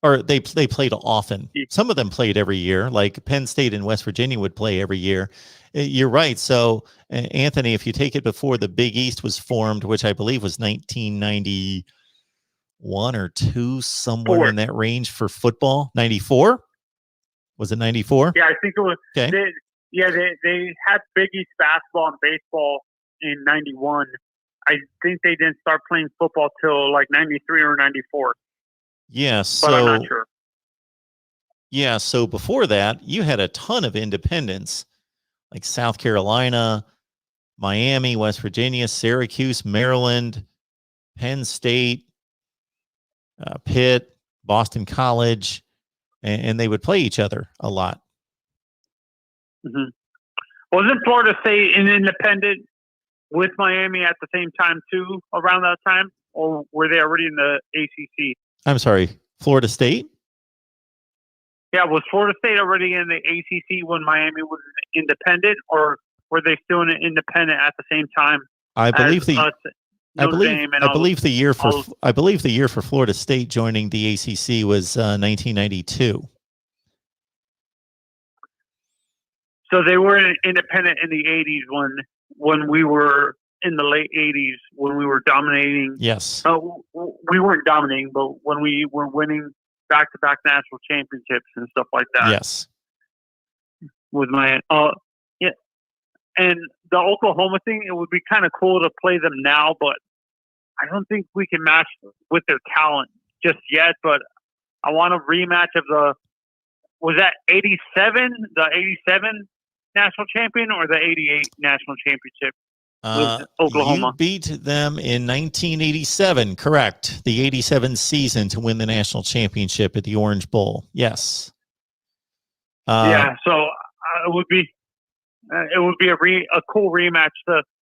Or they played often. Some of them played every year, like Penn State and West Virginia would play every year. You're right. So, Anthony, if you take it before the Big East was formed, which I believe was 1991 or 2, somewhere in that range for football. 94? Was it 94? Yeah, I think it was. Okay. They had Big East basketball and baseball in 91. I think they didn't start playing football till like 93 or 94. Yeah, but I'm not sure. Yeah, so before that, you had a ton of independents, like South Carolina, Miami, West Virginia, Syracuse, Maryland, Penn State, Pitt, Boston College, and they would play each other a lot. Mm-hmm. Wasn't Florida State an independent with Miami at the same time too, around that time, or were they already in the ACC? I'm sorry, Florida State? Yeah, was Florida State already in the ACC when Miami was independent, or were they still an independent at the same time? I believe the year for Florida State joining the ACC was 1992. So they were independent in the 80s when we were in the late 80s, when we were dominating. Yes. We weren't dominating, but when we were winning back-to-back national championships and stuff like that. Yes. With my yeah. And the Oklahoma thing, it would be kind of cool to play them now, but I don't think we can match with their talent just yet. But I want a rematch of was that 87, the 87 national champion, or the 88 national championship with Oklahoma? You beat them in 1987, correct? The 87 season to win the national championship at the Orange Bowl. Yes. Yeah, so it would be a cool rematch.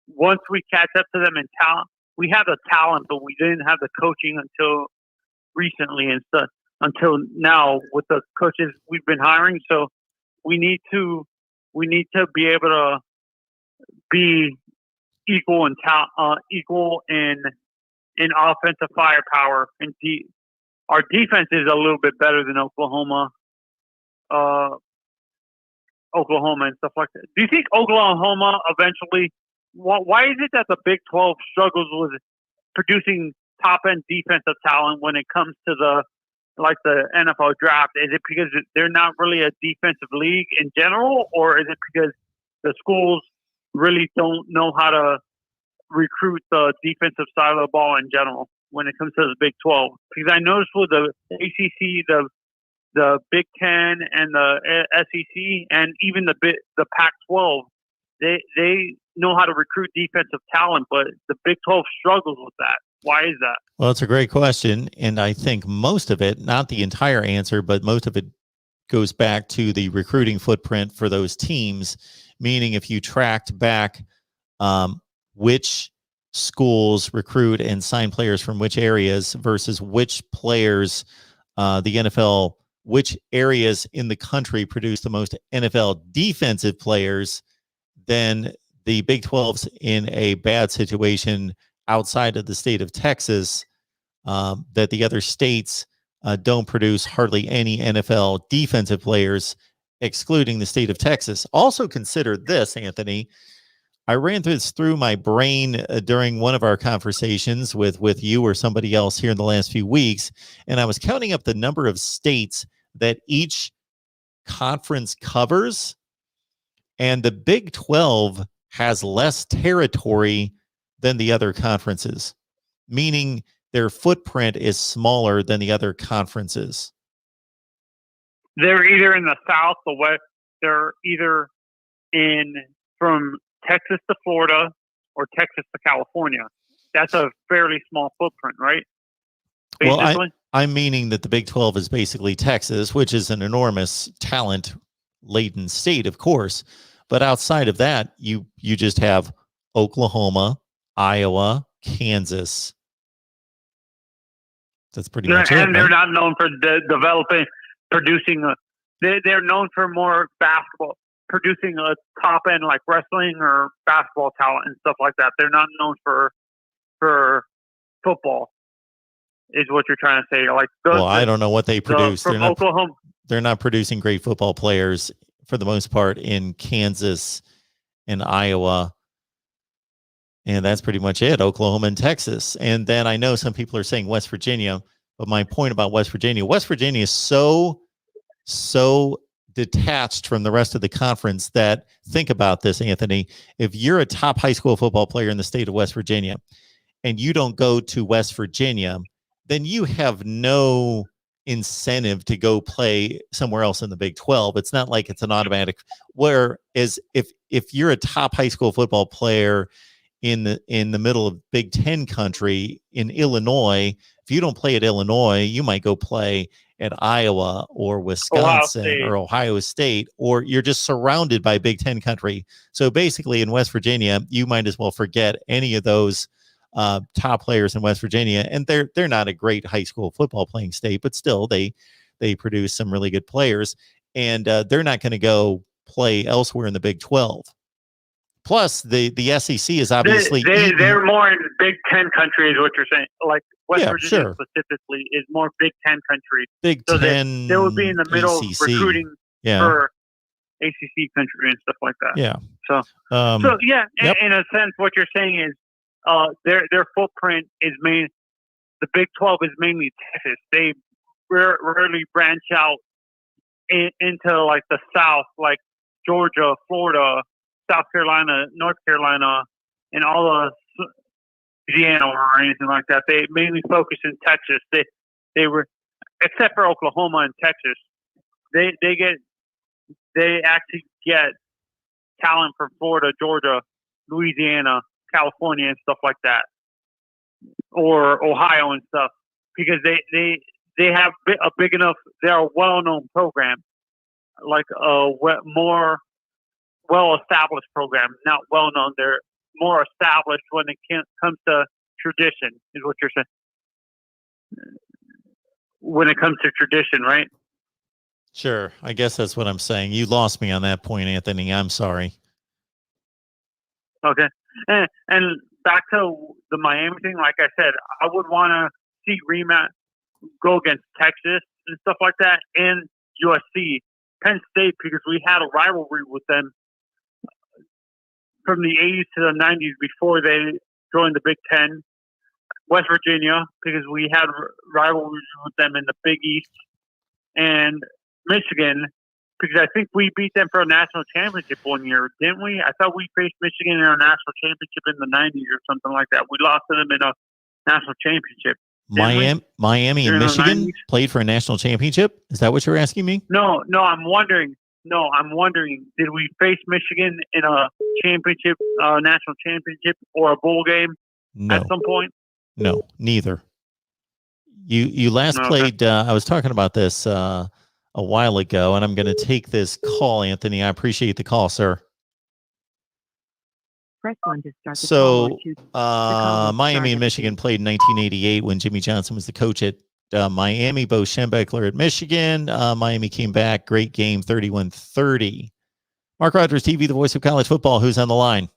Once we catch up to them in talent, we have the talent, but we didn't have the coaching until recently and stuff. Until now, with the coaches we've been hiring, so we need to be able to be equal in equal in offensive firepower, and our defense is a little bit better than Oklahoma and stuff like that. Do you think Oklahoma eventually? Why is it that the Big 12 struggles with producing top end defensive talent when it comes to the NFL draft? Is it because they're not really a defensive league in general, or is it because the schools really don't know how to recruit the defensive side of the ball in general when it comes to the Big 12. Because I noticed with the ACC, the Big 10, and the SEC, and even the Pac-12, they know how to recruit defensive talent, but the Big 12 struggles with that. Why is that? Well, it's a great question, and I think most of it, not the entire answer, but most of it goes back to the recruiting footprint for those teams, meaning if you tracked back which schools recruit and sign players from which areas versus which players the NFL, which areas in the country produce the most NFL defensive players, then the Big 12's in a bad situation outside of the state of Texas, that the other states don't produce hardly any NFL defensive players, excluding the state of Texas. Also consider this, Anthony. I ran this through my brain during one of our conversations with you or somebody else here in the last few weeks, and I was counting up the number of states that each conference covers, and the Big 12 has less territory than the other conferences, meaning their footprint is smaller than the other conferences. They're either in the South, the West. They're either from Texas to Florida or Texas to California. That's a fairly small footprint, right? Basically. Well, I'm meaning that the Big 12 is basically Texas, which is an enormous talent-laden state, of course. But outside of that, you just have Oklahoma, Iowa, Kansas. That's pretty much it. And they're right? not known for producing. They're known for more basketball, producing a top end like wrestling or basketball talent and stuff like that. They're not known for football, is what you're trying to say. Like, I don't know what they produce. From Oklahoma, they're not producing great football players for the most part in Kansas and Iowa. And that's pretty much it. Oklahoma and Texas. And then I know some people are saying West Virginia, but my point about West Virginia is so detached from the rest of the conference that, think about this, Anthony. If you're a top high school football player in the state of West Virginia and you don't go to West Virginia, then you have no incentive to go play somewhere else in the Big 12. It's not like it's an automatic. Whereas if you're a top high school football player in the middle of Big 10 country in Illinois, if you don't play at Illinois, you might go play at Iowa or Wisconsin or Ohio State, or you're just surrounded by Big 10 country. So basically in West Virginia, you might as well forget any of those top players in West Virginia. And they're not a great high school football playing state, but still they produce some really good players, and they're not going to go play elsewhere in the Big 12. Plus, the SEC is obviously they're more in Big 10 country, is what you're saying. Like West Virginia specifically is more Big 10 country. Big 10. They would be in the middle ACC. of recruiting for ACC country and stuff like that. Yeah. So in a sense, what you're saying is their footprint is main. The Big 12 is mainly Texas. They rarely branch out into like the South, like Georgia, Florida, South Carolina, North Carolina, and all the Louisiana or anything like that. They mainly focus in Texas. They were, except for Oklahoma and Texas, they actually get talent from Florida, Georgia, Louisiana, California, and stuff like that, or Ohio and stuff, because they have a big enough. They're a well-known program, like a more well-established program, not well-known. They're more established when it comes to tradition, is what you're saying. When it comes to tradition, right? Sure. I guess that's what I'm saying. You lost me on that point, Anthony. I'm sorry. Okay. And back to the Miami thing, like I said, I would want to see rematch go against Texas and stuff like that, and USC, Penn State, because we had a rivalry with them from the 80s to the 90s before they joined the Big Ten. West Virginia, because we had rivalries with them in the Big East, and Michigan, because I think we beat them for a national championship one year, didn't we? I thought we faced Michigan in a national championship in the 90s or something like that. We lost to them in a national championship. Miami and Michigan played for a national championship? Is that what you're asking me? No, I'm wondering. Did we face Michigan in a championship, national championship, or a bowl game at some point? No, neither. You last played. I was talking about this a while ago, and I'm going to take this call, Anthony. I appreciate the call, sir. Press 1 to start the call. So, Miami and Michigan played in 1988 when Jimmy Johnson was the coach at Miami. Bo Schembechler at Michigan. Miami came back. Great game, 31-30. Mark Rogers TV, the voice of college football. Who's on the line?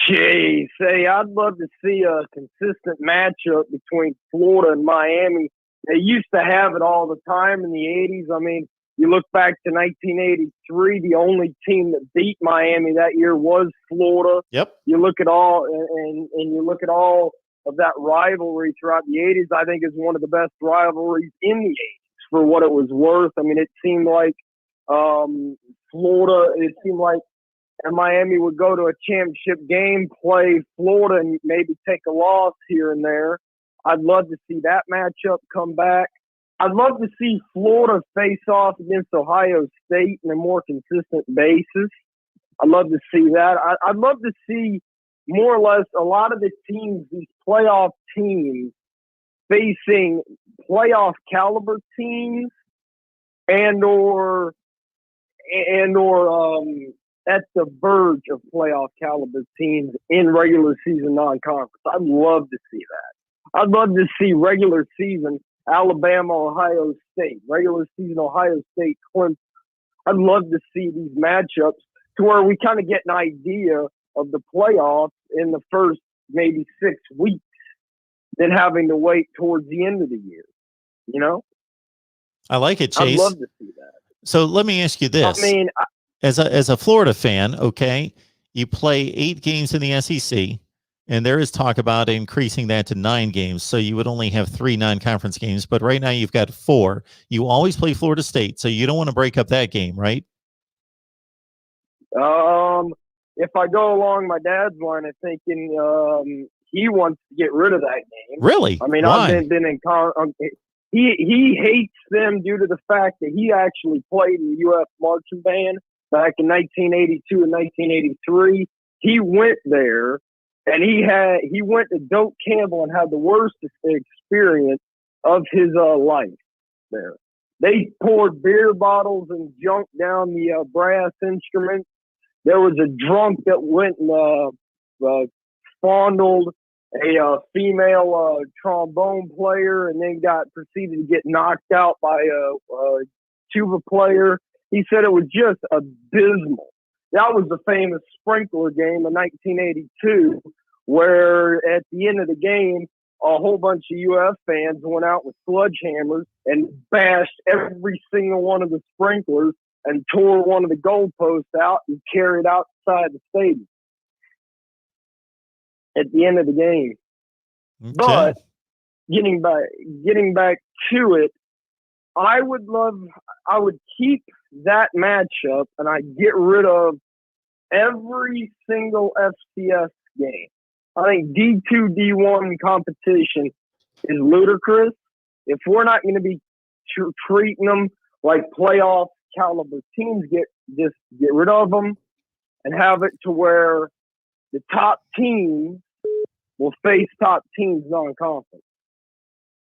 Jeez, I'd love to see a consistent matchup between Florida and Miami. They used to have it all the time in the 80s. I mean, you look back to 1983, the only team that beat Miami that year was Florida. Yep. You look at all and you look at all of that rivalry throughout the 80s, I think is one of the best rivalries in the 80s for what it was worth. I mean, it seemed like and Miami would go to a championship game, play Florida, and maybe take a loss here and there. I'd love to see that matchup come back. I'd love to see Florida face off against Ohio State on a more consistent basis. I'd love to see that. I'd love to see more or less a lot of the teams, these playoff teams, facing playoff caliber teams and or at the verge of playoff caliber teams in regular season non-conference. I'd love to see that. I'd love to see regular season Alabama, Ohio State, regular season Ohio State, Clemson. I'd love to see these matchups to where we kind of get an idea of the playoffs in the first maybe 6 weeks than having to wait towards the end of the year. You know? I like it, Chase. I'd love to see that. So let me ask you this. I mean, as a Florida fan, okay, you play 8 games in the SEC, and there is talk about increasing that to 9 games. So you would only have 3 non-conference games, but right now you've got 4. You always play Florida State, so you don't want to break up that game, right? If I go along my dad's line of thinking, he wants to get rid of that game. Really? I mean, Why? I've been in he hates them due to the fact that he actually played in the UF marching band back in 1982 and 1983. He went there, and he went to Doak Campbell and had the worst experience of his life there. They poured beer bottles and junk down the brass instruments. There was a drunk that went and fondled a female trombone player, and then proceeded to get knocked out by a tuba player. He said it was just abysmal. That was the famous sprinkler game in 1982, where at the end of the game, a whole bunch of UF fans went out with sledgehammers and bashed every single one of the sprinklers and tore one of the goalposts out and carried it outside the stadium at the end of the game. Okay. But getting back to it, I would keep that matchup, and I'd get rid of every single FCS game. I think D2, D1 competition is ludicrous. If we're not going to be treating them like playoff caliber teams, just get rid of them and have it to where the top teams will face top teams non-conference.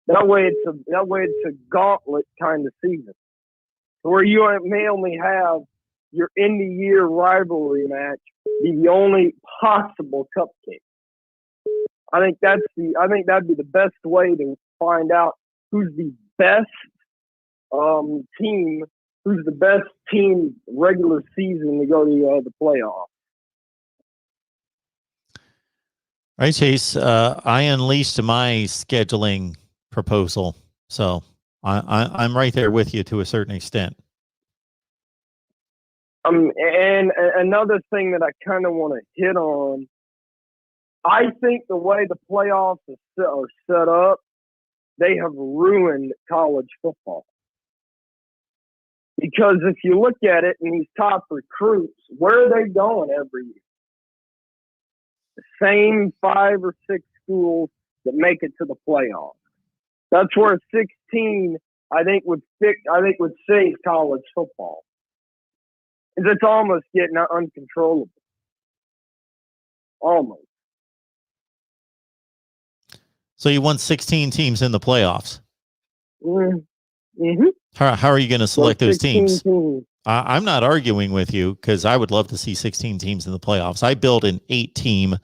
That way it's a gauntlet kind of season, where you may only have your end of year rivalry match be the only possible cupcake. I think that'd be the best way to find out who's the best team, who's the best team regular season to go to the playoffs. All right, Chase. I unleashed my scheduling proposal, so I'm right there with you to a certain extent. And another thing that I kind of want to hit on, I think the way the playoffs are set up, they have ruined college football. Because if you look at it and these top recruits, where are they going every year? The same 5 or 6 schools that make it to the playoffs. That's where 16, I think, would save college football. It's almost getting uncontrollable. Almost. So you want 16 teams in the playoffs. Mm-hmm. How are you going to select those teams? Teams. I'm not arguing with you because I would love to see 16 teams in the playoffs. I built an 8-team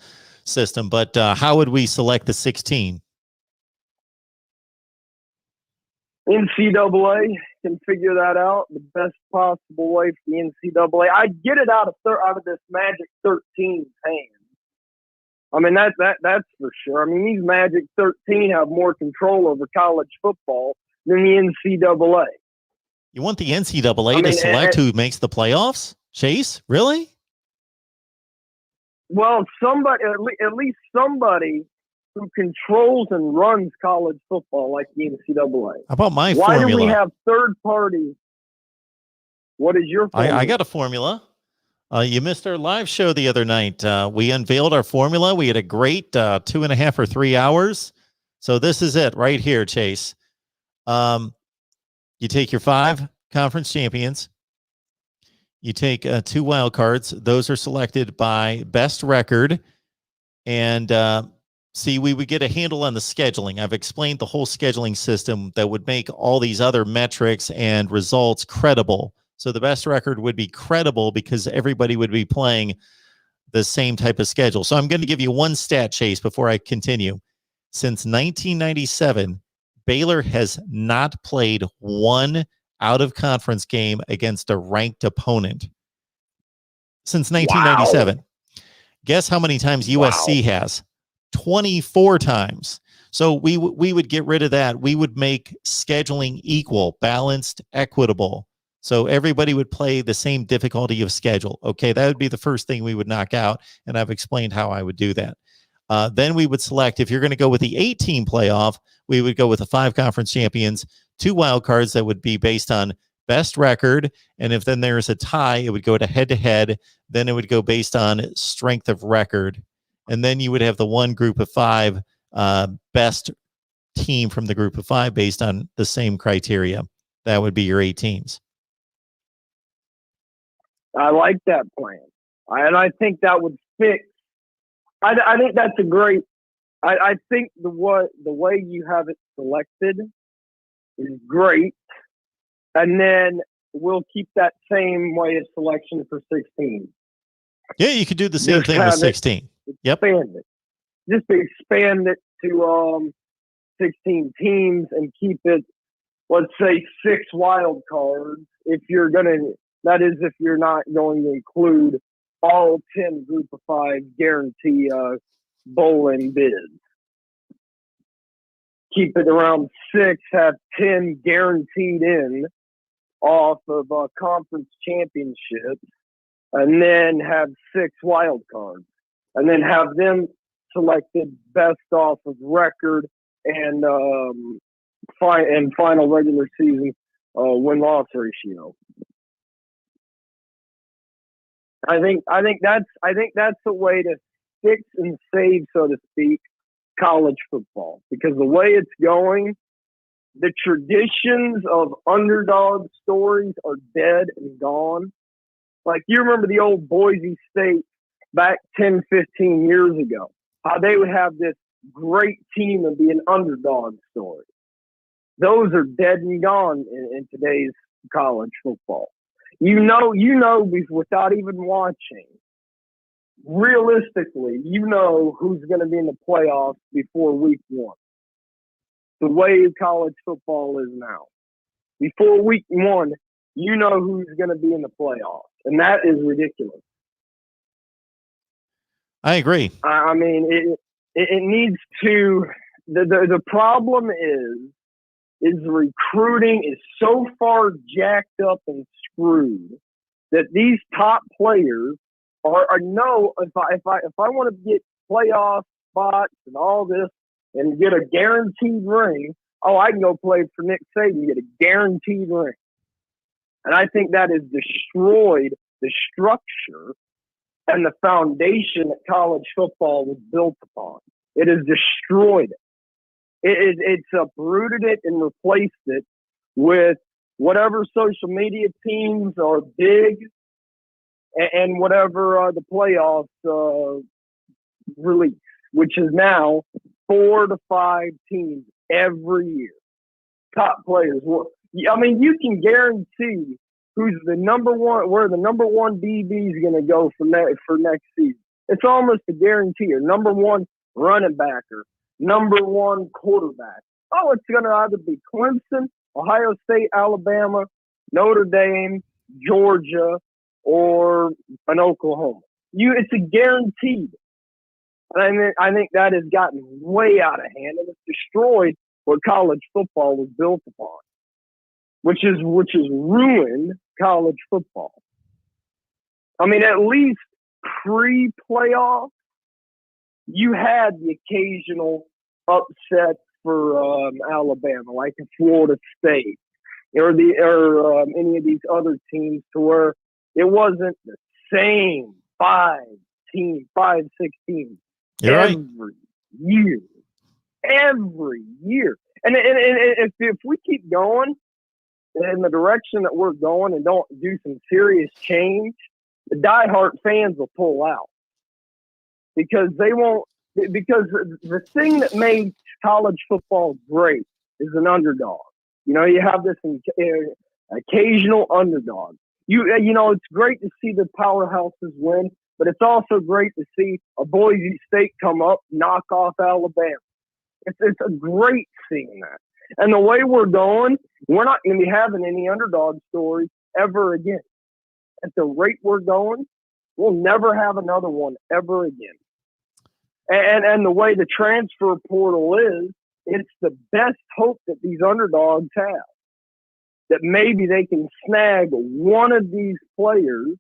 system, but how would we select the 16? NCAA can figure that out the best possible way for the NCAA. I'd get it out of this Magic 13's hands. I mean, that's for sure. I mean, these Magic 13 have more control over college football than the NCAA. You want the NCAA to select who makes the playoffs? Chase, really? Well, somebody, at least somebody who controls and runs college football like the NCAA. How about my Why formula? do we have third parties? What is your formula? I got a formula. You missed our live show the other night. We unveiled our formula. We had a great 2.5 or 3 hours. So this is it right here, Chase. You take your 5 conference champions. You take 2 wild cards. Those are selected by best record. And see, we would get a handle on the scheduling. I've explained the whole scheduling system that would make all these other metrics and results credible. So the best record would be credible because everybody would be playing the same type of schedule. So I'm going to give you one stat, Chase, before I continue. Since 1997, Baylor has not played one out-of-conference game against a ranked opponent. Since 1997. Wow. Guess how many times USC has? 24 times. So we would get rid of that. We would make scheduling equal, balanced, equitable. So everybody would play the same difficulty of schedule. Okay, that would be the first thing we would knock out, and I've explained how I would do that. Then we would select, if you're going to go with the 8-team playoff, we would go with the 5 conference champions, 2 wild cards that would be based on best record, and if then there's a tie, it would go to head-to-head. Then it would go based on strength of record, and then you would have the one group of 5 best team from the group of 5 based on the same criteria. That would be your 8 teams. I like that plan, and I think that would fix. I think that's a great. I think the way you have it selected is great, and then we'll keep that same way of selection for 16. Yeah, you could do the same thing with 16. Expand it. Just expand it to 16 teams and keep it, let's say, 6 wild cards. If you're gonna. That is, if you're not going to include all 10 group of 5 guarantee bowling bids. Keep it around 6, have 10 guaranteed in off of conference championships, and then have 6 wild cards. And then have them selected best off of record and final regular season win-loss ratio. I think that's the way to fix and save, so to speak, college football. Because the way it's going, the traditions of underdog stories are dead and gone. Like, you remember the old Boise State back 10, 15 years ago, how they would have this great team and be an underdog story. Those are dead and gone in today's college football. You know, without even watching, realistically, you know who's going to be in the playoffs before week 1. The way college football is now. Before week 1, you know who's going to be in the playoffs. And that is ridiculous. I agree. I mean, it needs to, the problem is recruiting is so far jacked up and screwed that these top players are no. If I want to get playoff spots and all this and get a guaranteed ring, I can go play for Nick Saban and get a guaranteed ring. And I think that has destroyed the structure and the foundation that college football was built upon. It has destroyed it. It's uprooted it and replaced it with whatever social media teams are big and whatever the playoffs release, which is now 4 to 5 teams every year. Top players. Well, I mean, you can guarantee who's the number one, where the number one DB is going to go for next season. It's almost a guarantee. Or number one running back or number one quarterback. Oh, it's going to either be Clemson, Ohio State, Alabama, Notre Dame, Georgia, or an Oklahoma. It's a guaranteed. And I think that has gotten way out of hand and it's destroyed what college football was built upon, which has ruined college football. I mean, at least pre-playoff, you had the occasional upset for Alabama, like a Florida State, or any of these other teams, to where it wasn't the same 5, 6 teams You're right. every year. And if we keep going in the direction that we're going and don't do some serious change, the diehard fans will pull out because they won't. Because the thing that made college football great is an underdog. You know, you have this occasional underdog. You know, it's great to see the powerhouses win, but it's also great to see a Boise State come up, knock off Alabama. It's a great seeing that. And the way we're going, we're not going to be having any underdog stories ever again. At the rate we're going, we'll never have another one ever again. And the way the transfer portal is, it's the best hope that these underdogs have, that maybe they can snag one of these players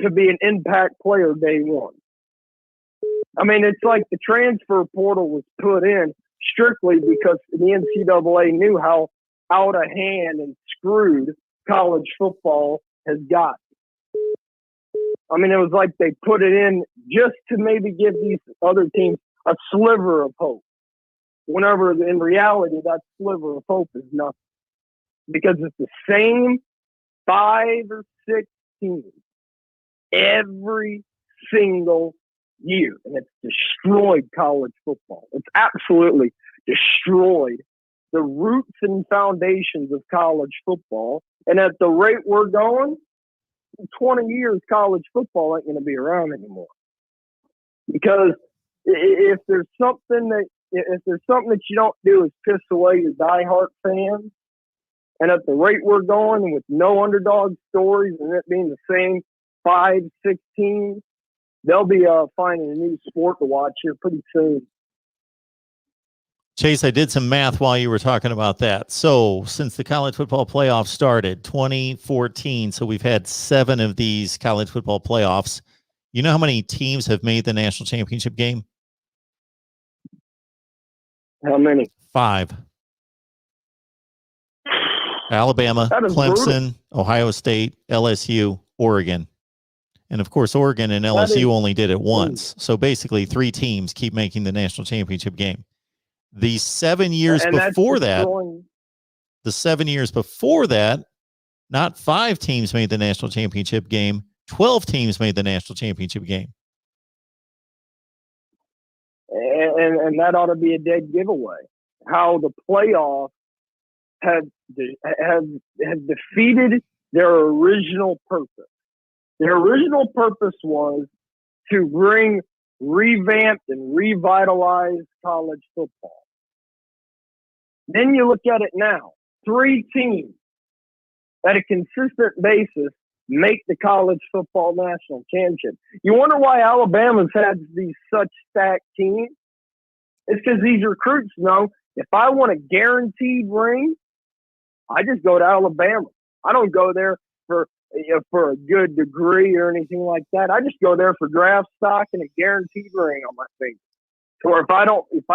to be an impact player day one. I mean, it's like the transfer portal was put in strictly because the NCAA knew how out of hand and screwed college football has got. I mean, it was like they put it in just to maybe give these other teams a sliver of hope. Whenever in reality, that sliver of hope is nothing. Because it's the same 5 or 6 teams every single year. And it's destroyed college football. It's absolutely destroyed the roots and foundations of college football. And at the rate we're going, in 20 years, college football ain't going to be around anymore. Because if there's something that you don't do is piss away your diehard fans, and at the rate we're going, and with no underdog stories, and it being the same 5, 6 teams, they'll be finding a new sport to watch here pretty soon. Chase, I did some math while you were talking about that. So since the college football playoff started, 2014, so we've had 7 of these college football playoffs. You know how many teams have made the national championship game? How many? 5. Alabama, Clemson, brutal. Ohio State, LSU, Oregon. And of course, Oregon and LSU only did it once. So basically 3 teams keep making the national championship game. The 7 years before that, not 5 teams made the national championship game. 12 teams made the national championship game. And that ought to be a dead giveaway. How the playoffs have defeated their original purpose. Their original purpose was to bring revamped and revitalized college football. Then you look at it now. 3 teams at a consistent basis make the college football national championship. You wonder why Alabama's had these such stacked teams? It's because these recruits know if I want a guaranteed ring, I just go to Alabama. I don't go there for a good degree or anything like that. I just go there for draft stock and a guaranteed ring on my finger. Or if I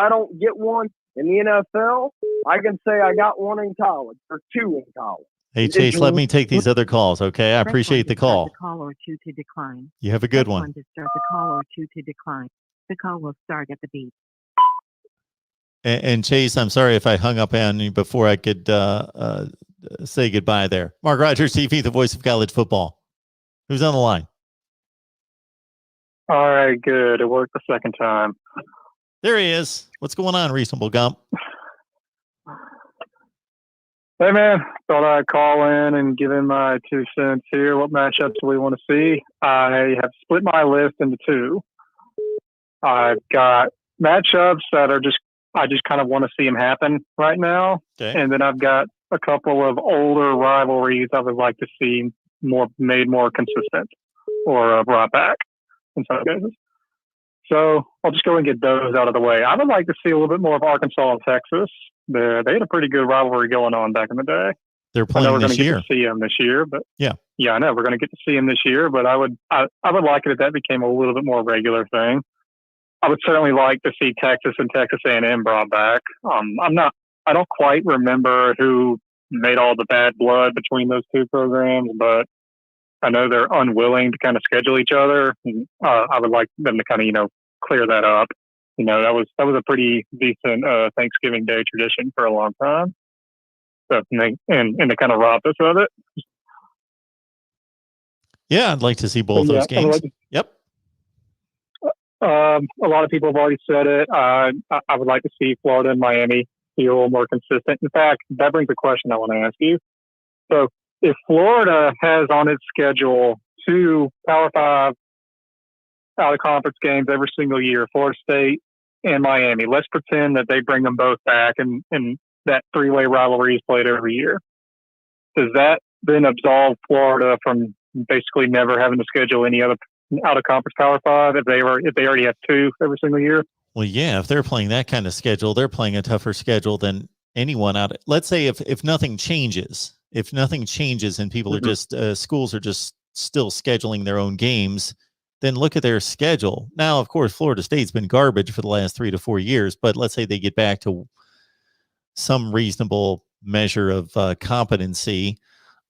don't get one in the NFL, I can say I got one in college or 2 in college. Hey, Chase, let me take these other calls, okay? I appreciate the call. Call or two to decline. You have a good Press one. to start the call or two to decline. The call will start at the beep. And Chase, I'm sorry if I hung up on you before I could say goodbye there. Mark Rogers TV, the voice of college football. Who's on the line? All right, good. It worked the second time. There he is. What's going on, Reasonable Gump? Hey, man. Thought I'd call in and give in my 2 cents here. What matchups do we want to see? I have split my list into 2. I've got matchups that are I just kind of want to see them happen right now. Okay. And then I've got a couple of older rivalries I would like to see made more consistent or brought back in some cases. So I'll just go and get those out of the way. I would like to see a little bit more of Arkansas and Texas. They had a pretty good rivalry going on back in the day. They're I know playing we're going this to get year. to see them this year, but Yeah, I know we're going to get to see them this year. But I would like it if that became a little bit more regular thing. I would certainly like to see Texas and Texas A&M brought back. I don't quite remember who made all the bad blood between those 2 programs, but I know they're unwilling to kind of schedule each other. I would like them to kind of, clear that up. That was a pretty decent Thanksgiving Day tradition for a long time. So, and they kind of robbed us of it. Yeah, I'd like to see both those games. Yep. A lot of people have already said it. I would like to see Florida and Miami be a little more consistent. In fact, that brings a question I want to ask you. So if Florida has on its schedule 2 Power 5 out-of-conference games every single year, Florida State and Miami, let's pretend that they bring them both back and that 3-way rivalry is played every year. Does that then absolve Florida from basically never having to schedule any other out-of-conference Power 5 if they already have 2 every single year? Well, yeah, if they're playing that kind of schedule, they're playing a tougher schedule than anyone out. Let's say if nothing changes, and people are just schools are just still scheduling their own games, then look at their schedule. Now, of course, Florida State's been garbage for the last 3 to 4 years, but let's say they get back to some reasonable measure of competency,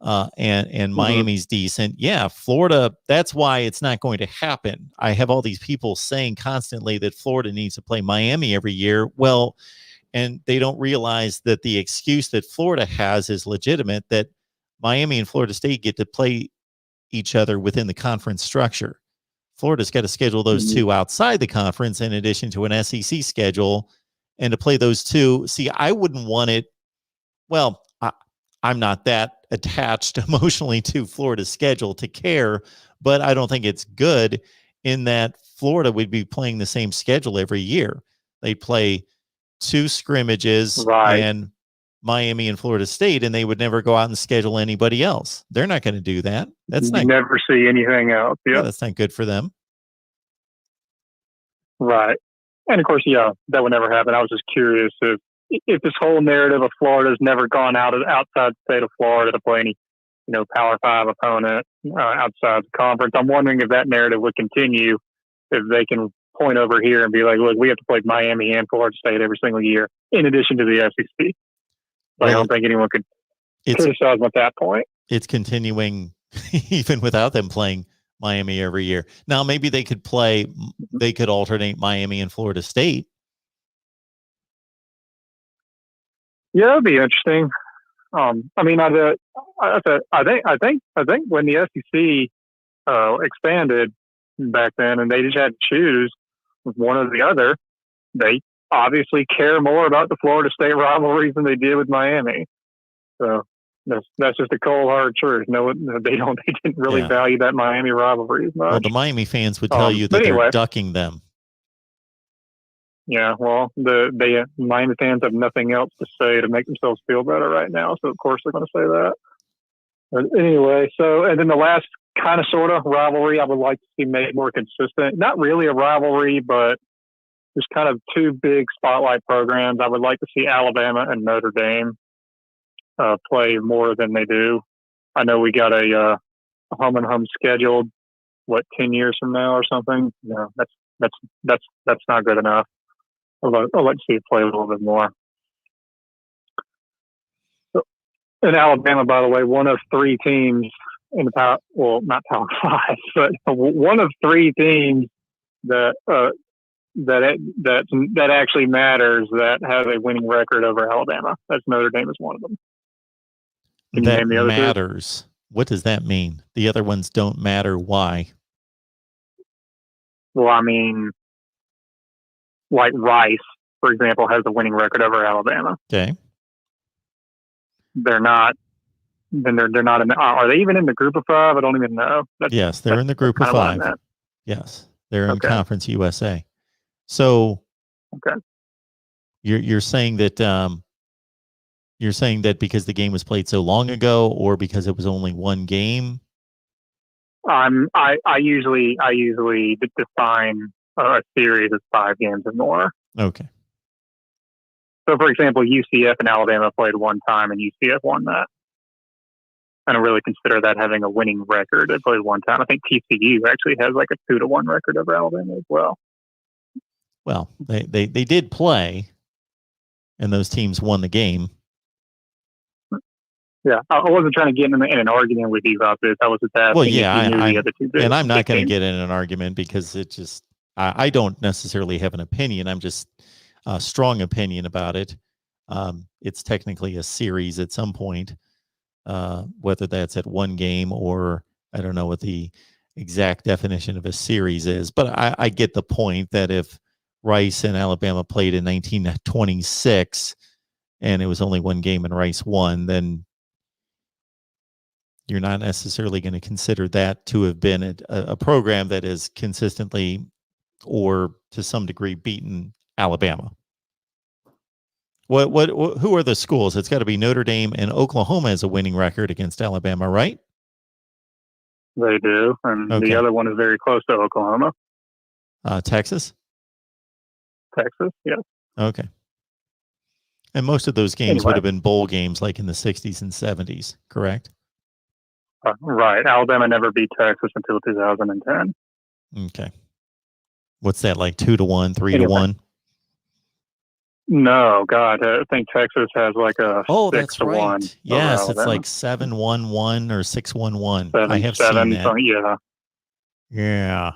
and Miami's decent. Yeah, Florida, that's why it's not going to happen. I have all these people saying constantly that Florida needs to play Miami every year. Well, and they don't realize that the excuse that Florida has is legitimate, that Miami and Florida State get to play each other within the conference structure. Florida's got to schedule those 2 outside the conference in addition to an SEC schedule, and to play those 2. See, I wouldn't want it. Well, I'm not that attached emotionally to Florida's schedule to care, but I don't think it's good in that Florida would be playing the same schedule every year. They'd play 2 scrimmages and Miami and Florida State, and they would never go out and schedule anybody else. They're not going to do that. That's not. Never see anything else. Yeah, that's not good for them. Right. And of course, that would never happen. I was just curious if this whole narrative of Florida's never gone outside the state of Florida to play any, Power 5 opponent outside the conference. I'm wondering if that narrative would continue, if they can point over here and be like, look, we have to play Miami and Florida State every single year, in addition to the SEC. But I don't think anyone could criticize them at that point. It's continuing even without them playing Miami every year. Now, maybe they could alternate Miami and Florida State. Yeah, that'd be interesting. I think when the SEC expanded back then, and they just had to choose one or the other, they obviously care more about the Florida State rivalries than they did with Miami. So that's just a cold hard truth. No, they didn't really value that Miami rivalry as much. Well, the Miami fans would tell you that they're ducking them. Yeah, well, the Miami fans have nothing else to say to make themselves feel better right now, so of course they're going to say that. But anyway, and then the last kind of sort of rivalry I would like to see made more consistent. Not really a rivalry, but just kind of 2 big spotlight programs. I would like to see Alabama and Notre Dame play more than they do. I know we got a home and home scheduled, 10 years from now or something. That's not good enough. I'd like to see it play a little bit more. in Alabama, by the way, one of three teams in the power, well, not Power Five, but one of three teams that that actually matters that have a winning record over Alabama. That's Notre Dame is one of them. Can you That name the other two? matters. What does that mean? The other ones don't matter. Why? Well, I mean, like Rice, for example, has a winning record over Alabama. Okay. They're not. Then they're not in. Are they even in the group of five? I don't even know. Yes, they're in the group of five. Yes, they're in Conference USA. So, okay, you're saying that because the game was played so long ago, or because it was only one game? I usually define a series as 5 games or more. Okay. So, for example, UCF and Alabama played one time, and UCF won that. I don't really consider that having a winning record. They played one time. I think TCU actually has like a 2-1 record over Alabama as well. Well, they did play, and those teams won the game. Yeah, I wasn't trying to get in an argument with you about this. I was just asking. Well, yeah, if you knew the other two and I'm not going to get in an argument because it just I don't necessarily have an opinion. I'm just a strong opinion about it. It's technically a series at some point, whether that's at one game or I don't know what the exact definition of a series is. But I get the point that if Rice and Alabama played in 1926 and it was only one game and Rice won, then you're not necessarily going to consider that to have been a program that has consistently or to some degree beaten Alabama. Who are the schools? It's got to be Notre Dame, and Oklahoma has a winning record against Alabama, right? They do, and the other one is very close to Oklahoma. Texas? Texas, yes. Okay. And most of those games would have been bowl games like in the 60s and 70s, correct? Right. Alabama never beat Texas until 2010. Okay. What's that, like 2-1, 3-1? No, God, I think Texas has like a 6-1. That's right. Yes, it's like 7-1-1 or 6-1-1. I have seen that. So, yeah. Yeah.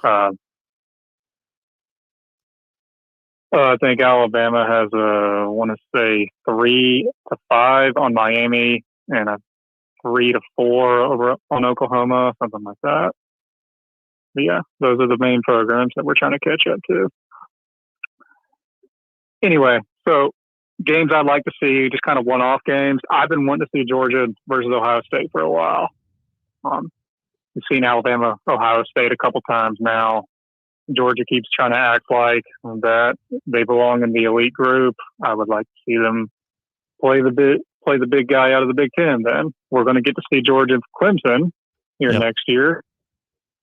I think Alabama has I want to say 3-5 on Miami and a 3-4 over on Oklahoma, something like that. But yeah, those are the main programs that we're trying to catch up to. Anyway, so games I'd like to see, just kind of one-off games. I've been wanting to see Georgia versus Ohio State for a while. We've seen Alabama, Ohio State a couple times now. Georgia keeps trying to act like that they belong in the elite group. I would like to see them play the big guy out of the Big Ten. Then we're going to get to see Georgia Clemson here next year.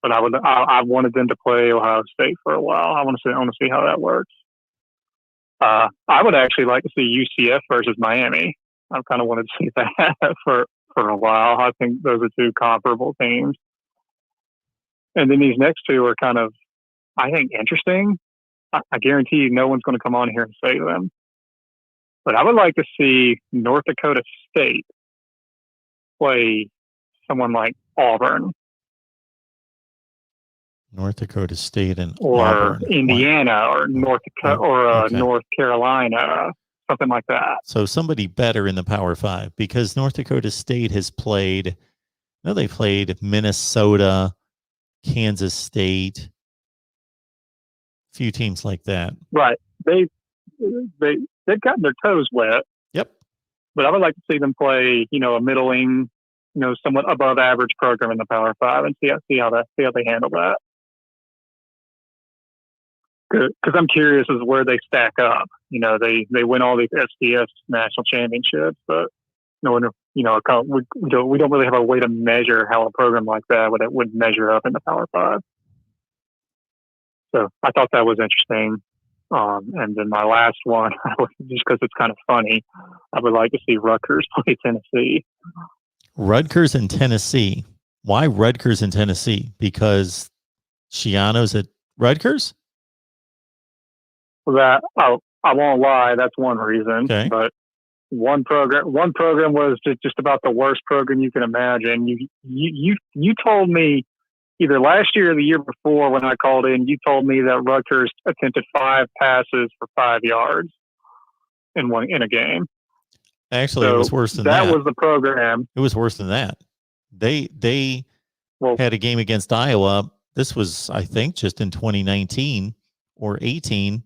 But I wanted them to play Ohio State for a while. I want to see how that works. I would actually like to see UCF versus Miami. I've kind of wanted to see that for a while. I think those are two comparable teams. And then these next two are kind of, I think, interesting. I guarantee you no one's going to come on here and say them. But I would like to see North Dakota State play someone like Auburn. North Dakota State and or Auburn. Indiana or North Dakota or North Carolina, something like that. So somebody better in the Power Five, because North Dakota State has played. They played Minnesota, Kansas State, a few teams like that. Right. They've gotten their toes wet. Yep. But I would like to see them play, a middling, somewhat above average program in the Power Five and see how they handle that. Because I'm curious as where they stack up. They win all these SDS national championships, but we don't really have a way to measure how a program like that would measure up in the Power Five. So I thought that was interesting. And then my last one, just because it's kind of funny, I would like to see Rutgers play Tennessee. Rutgers and Tennessee. Why Rutgers and Tennessee? Because Shiano's at Rutgers? That I won't lie, that's one reason. Okay. But one program was just about the worst program you can imagine. You told me either last year or the year before when I called in, you told me that Rutgers attempted 5 passes for 5 yards in a game. Actually, it was worse than that. That was the program. It was worse than that. They had a game against Iowa. This was, I think, just in 2019 or 18,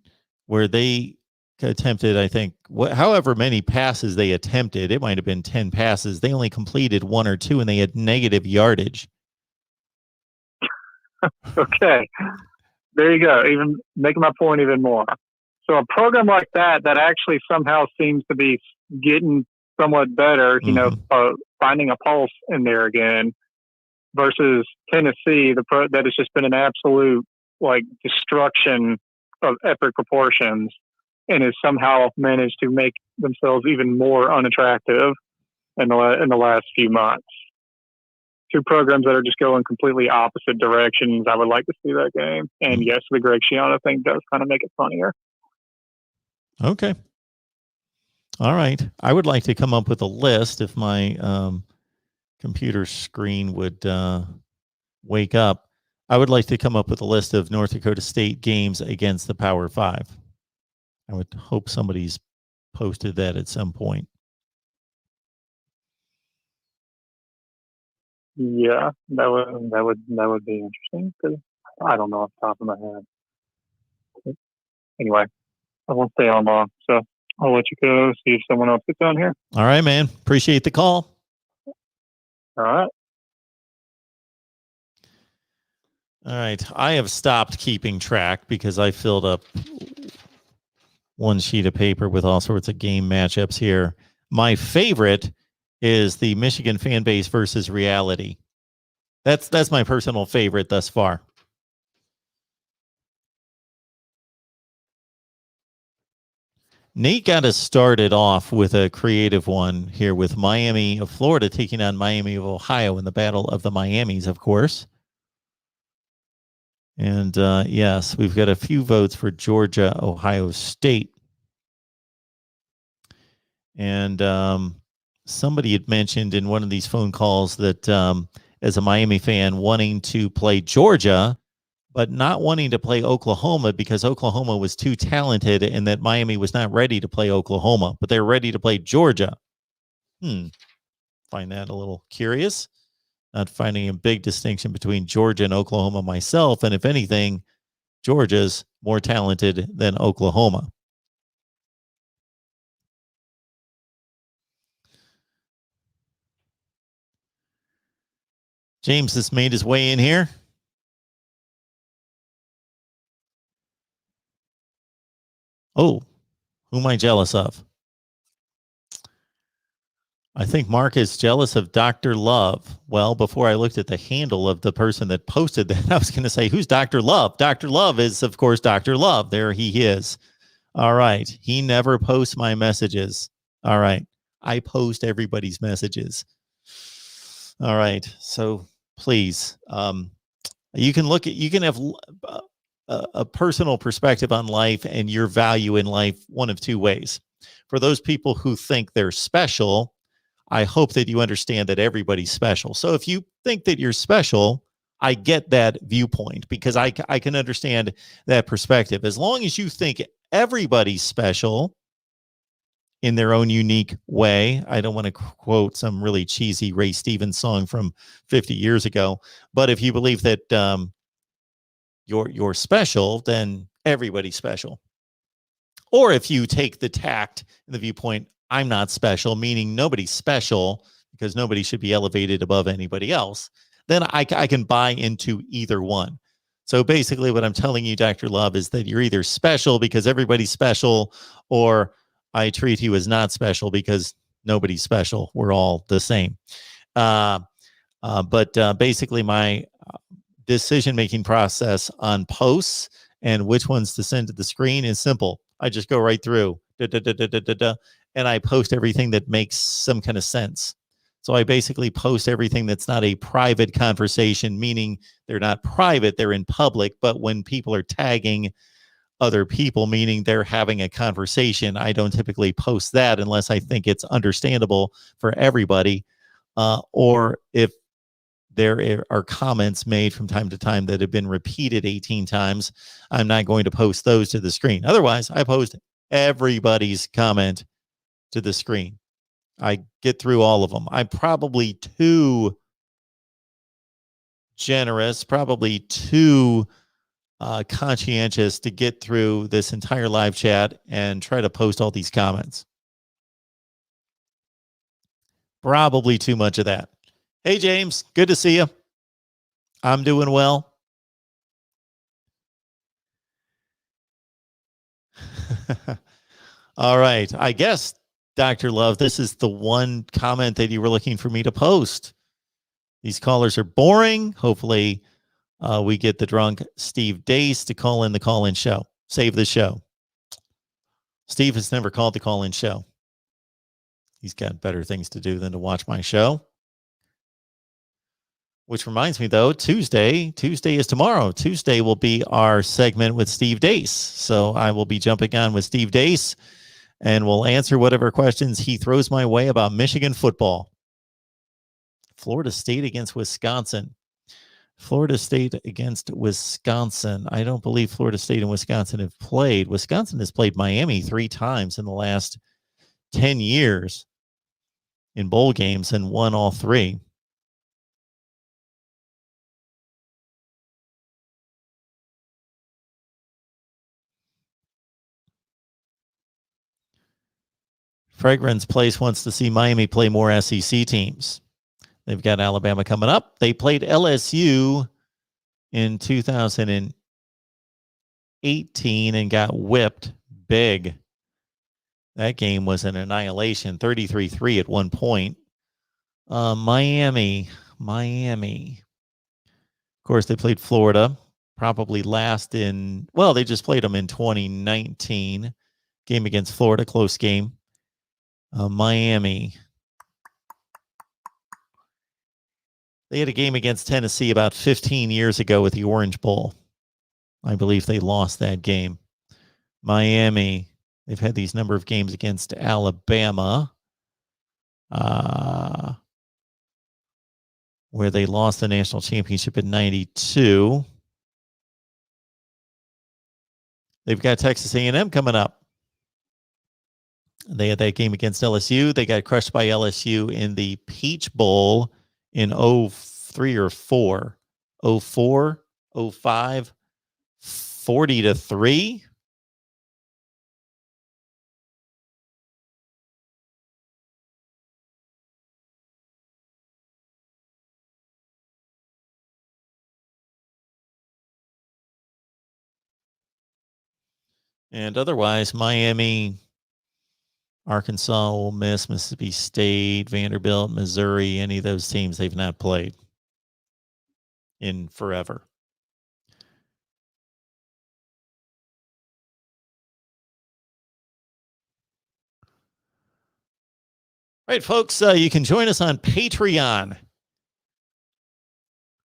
where they attempted, I think, however many passes they attempted. It might have been 10 passes. They only completed 1 or 2, and they had negative yardage. Okay. There you go. Even making my point even more. So a program like that actually somehow seems to be getting somewhat better, finding a pulse in there again, versus Tennessee, that has just been an absolute destruction of epic proportions, and has somehow managed to make themselves even more unattractive in the last few months. 2 programs that are just going completely opposite directions. I would like to see that game. And yes, the Greg Schiano thing does kind of make it funnier. Okay. All right. I would like to come up with a list if my computer screen would wake up. I would like to come up with a list of North Dakota State games against the Power 5. I would hope somebody's posted that at some point. Yeah, that would be interesting, because I don't know off the top of my head. Anyway, I won't stay on long, so I'll let you go, see if someone else gets on here. All right, man. Appreciate the call. All right. All right. I have stopped keeping track because I filled up one sheet of paper with all sorts of game matchups here. My favorite is the Michigan fan base versus reality. That's my personal favorite thus far. Nate got us started off with a creative one here with Miami of Florida taking on Miami of Ohio in the Battle of the Miamis, of course. And yes, we've got a few votes for Georgia, Ohio State. And somebody had mentioned in one of these phone calls that as a Miami fan wanting to play Georgia, but not wanting to play Oklahoma because Oklahoma was too talented, and that Miami was not ready to play Oklahoma, but they're ready to play Georgia. Find that a little curious. Not finding a big distinction between Georgia and Oklahoma myself. And if anything, Georgia's more talented than Oklahoma. James has made his way in here. Oh, who am I jealous of? I think Mark is jealous of Dr. Love. Well, before I looked at the handle of the person that posted that, I was going to say, who's Dr. Love? Dr. Love is, of course, Dr. Love. There he is. All right. He never posts my messages. All right. I post everybody's messages. All right. So please, you can have a personal perspective on life and your value in life one of 2 ways. For those people who think they're special, I hope that you understand that everybody's special. So if you think that you're special, I get that viewpoint because I can understand that perspective. As long as you think everybody's special in their own unique way. I don't want to quote some really cheesy Ray Stevens song from 50 years ago, but if you believe that you're special, then everybody's special. Or if you take the tact and the viewpoint, I'm not special, meaning nobody's special because nobody should be elevated above anybody else, then I can buy into either one. So basically what I'm telling you, Dr. Love, is that you're either special because everybody's special, or I treat you as not special because nobody's special. We're all the same. But basically my decision-making process on posts and which ones to send to the screen is simple. I just go right through and I post everything that makes some kind of sense. So I basically post everything that's not a private conversation, meaning they're not private, they're in public. But when people are tagging other people, meaning they're having a conversation. I don't typically post that unless I think it's understandable for everybody, or if there are comments made from time to time that have been repeated 18 times. I'm not going to post those to the screen. Otherwise, I post everybody's comment to the screen. I get through all of them. I'm probably too generous, probably too conscientious to get through this entire live chat and try to post all these comments. Probably too much of that. Hey, James, good to see you. I'm doing well. All right. I guess, Dr. Love, this is the one comment that you were looking for me to post. These callers are boring. Hopefully, we get the drunk Steve Dace to call in the call-in show. Save the show. Steve has never called the call-in show. He's got better things to do than to watch my show. Which reminds me, though, Tuesday is tomorrow. Tuesday will be our segment with Steve Dace. So I will be jumping on with Steve Dace, and we'll answer whatever questions he throws my way about Michigan football. Florida State against Wisconsin. Florida State against Wisconsin. I don't believe Florida State and Wisconsin have played. Wisconsin has played Miami 3 times in the last 10 years in bowl games and won all 3. Fragrance Place wants to see Miami play more SEC teams. They've got Alabama coming up. They played LSU in 2018 and got whipped big. That game was an annihilation, 33-3 at one point. Miami. Of course, they played Florida, probably last in, well, they just played them in 2019. Game against Florida, close game. Miami. They had a game against Tennessee about 15 years ago with the Orange Bowl. I believe they lost that game. Miami. They've had these number of games against Alabama, where they lost the national championship in 92. They've got Texas A&M coming up. They had that game against LSU. They got crushed by LSU in the Peach Bowl in 03 or 4. 04, 05, 40-3. And otherwise, Miami, Arkansas, Ole Miss, Mississippi State, Vanderbilt, Missouri, any of those teams they've not played in forever. All right, folks, you can join us on Patreon.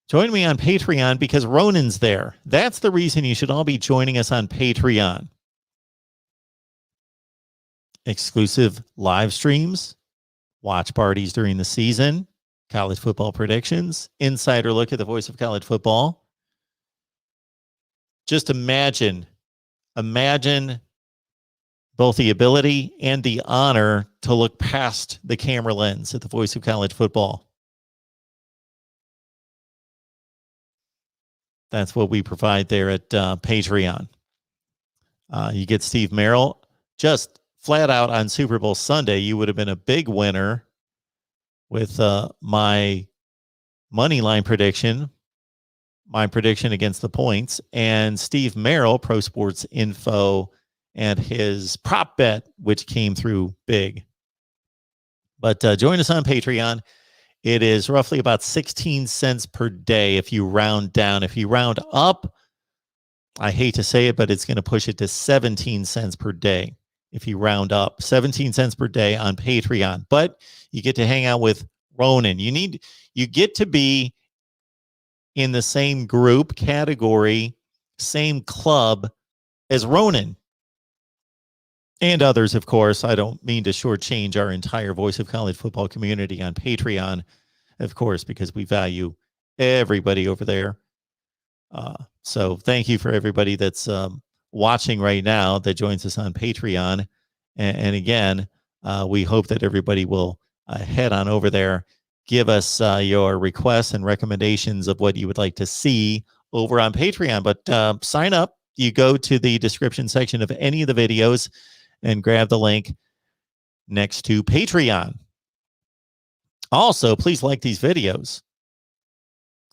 Join me on Patreon because Ronan's there. That's the reason you should all be joining us on Patreon. Exclusive live streams, watch parties during the season, college football predictions, insider look at the voice of college football. Just imagine both the ability and the honor to look past the camera lens at the voice of college football. That's what we provide there at Patreon. You get Steve Merrill just flat out on Super Bowl Sunday. You would have been a big winner with my money line prediction, my prediction against the points, and Steve Merrill, Pro Sports Info, and his prop bet, which came through big. But join us on Patreon. It is roughly about 16 cents per day if you round down. If you round up, I hate to say it, but it's going to push it to 17 cents per day. If you round up, 17 cents per day on Patreon. But you get to hang out with Ronan. You get to be in the same group, category, same club as Ronan and others, of course. I don't mean to shortchange our entire Voice of College Football community on Patreon, of course, because we value everybody over there. So thank you for everybody that's watching right now that joins us on Patreon. And again, we hope that everybody will head on over there, give us your requests and recommendations of what you would like to see over on Patreon. But sign up. You go to the description section of any of the videos and grab the link next to Patreon. Also, please like these videos.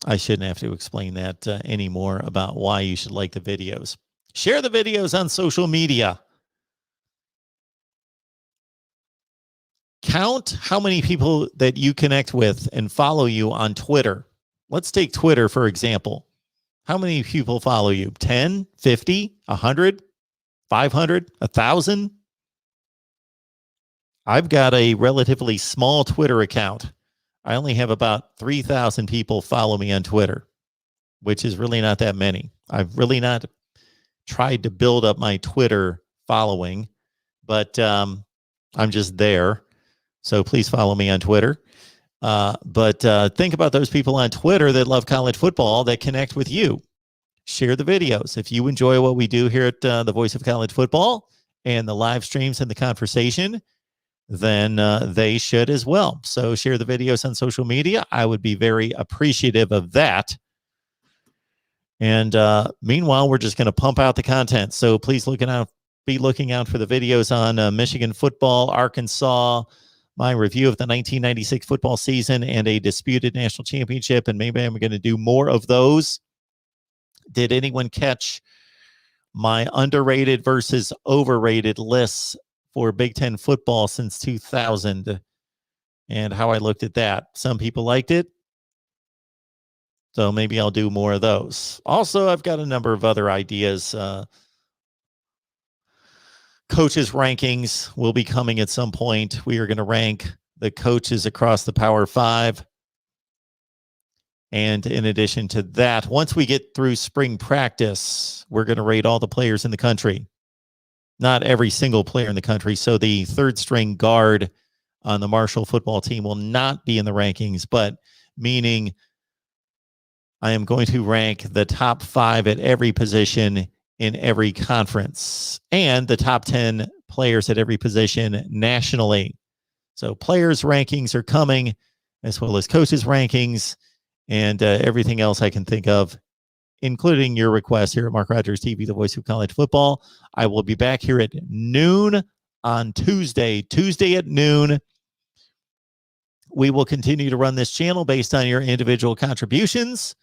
I shouldn't have to explain that anymore about why you should like the videos. Share the videos on social media. Count how many people that you connect with and follow you on Twitter. Let's take Twitter, for example. How many people follow you? 10, 50, 100, 500, 1,000? I've got a relatively small Twitter account. I only have about 3,000 people follow me on Twitter, which is really not that many. I've really not tried to build up my Twitter following, but I'm just there. So please follow me on Twitter. But think about those people on Twitter that love college football that connect with you. Share the videos. If you enjoy what we do here at the Voice of College Football and the live streams and the conversation, then they should as well. So share the videos on social media. I would be very appreciative of that. And meanwhile, we're just going to pump out the content. So please be looking out for the videos on Michigan football, Arkansas, my review of the 1996 football season and a disputed national championship. And maybe I'm going to do more of those. Did anyone catch my underrated versus overrated lists for Big Ten football since 2000 and how I looked at that? Some people liked it, so maybe I'll do more of those. Also, I've got a number of other ideas. Coaches rankings will be coming at some point. We are going to rank the coaches across the Power Five. And in addition to that, once we get through spring practice, we're going to rate all the players in the country. Not every single player in the country. So the third string guard on the Marshall football team will not be in the rankings, but meaning I am going to rank the top 5 at every position in every conference and the top 10 players at every position nationally. So players rankings are coming, as well as coaches rankings and everything else I can think of, including your request here at Mark Rogers TV, the Voice of College Football. I will be back here at noon on Tuesday at noon. We will continue to run this channel based on your individual contributions.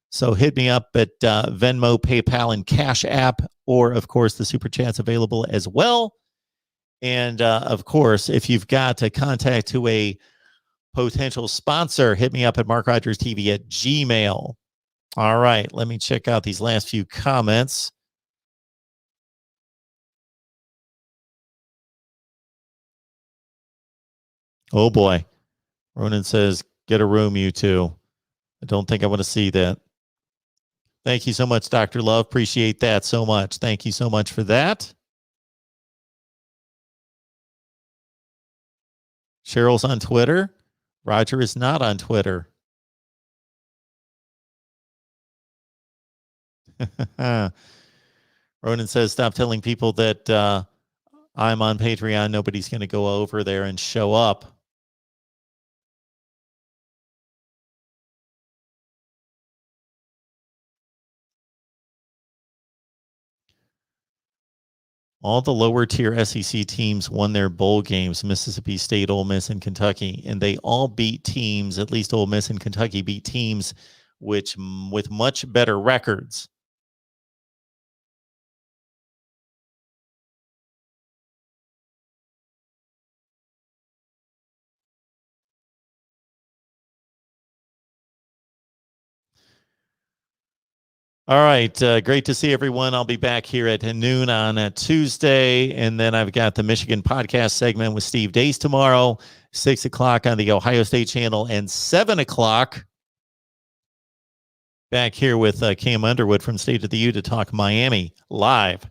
So hit me up at Venmo, PayPal, and Cash App, or, of course, the Super Chats available as well. And, of course, if you've got a contact to a potential sponsor, hit me up at MarkRogersTV at Gmail. All right, let me check out these last few comments. Oh, boy. Ronan says, get a room, you two. I don't think I want to see that. Thank you so much, Dr. Love. Appreciate that so much. Thank you so much for that. Cheryl's on Twitter. Roger is not on Twitter. Ronan says, stop telling people that I'm on Patreon. Nobody's going to go over there and show up. All the lower tier SEC teams won their bowl games, Mississippi State, Ole Miss, and Kentucky, and they all beat teams, at least Ole Miss and Kentucky beat teams with much better records. All right. Great to see everyone. I'll be back here at noon on Tuesday. And then I've got the Michigan podcast segment with Steve Dace tomorrow, 6 o'clock on the Ohio State channel, and 7 o'clock back here with Cam Underwood from State of the U to talk Miami live.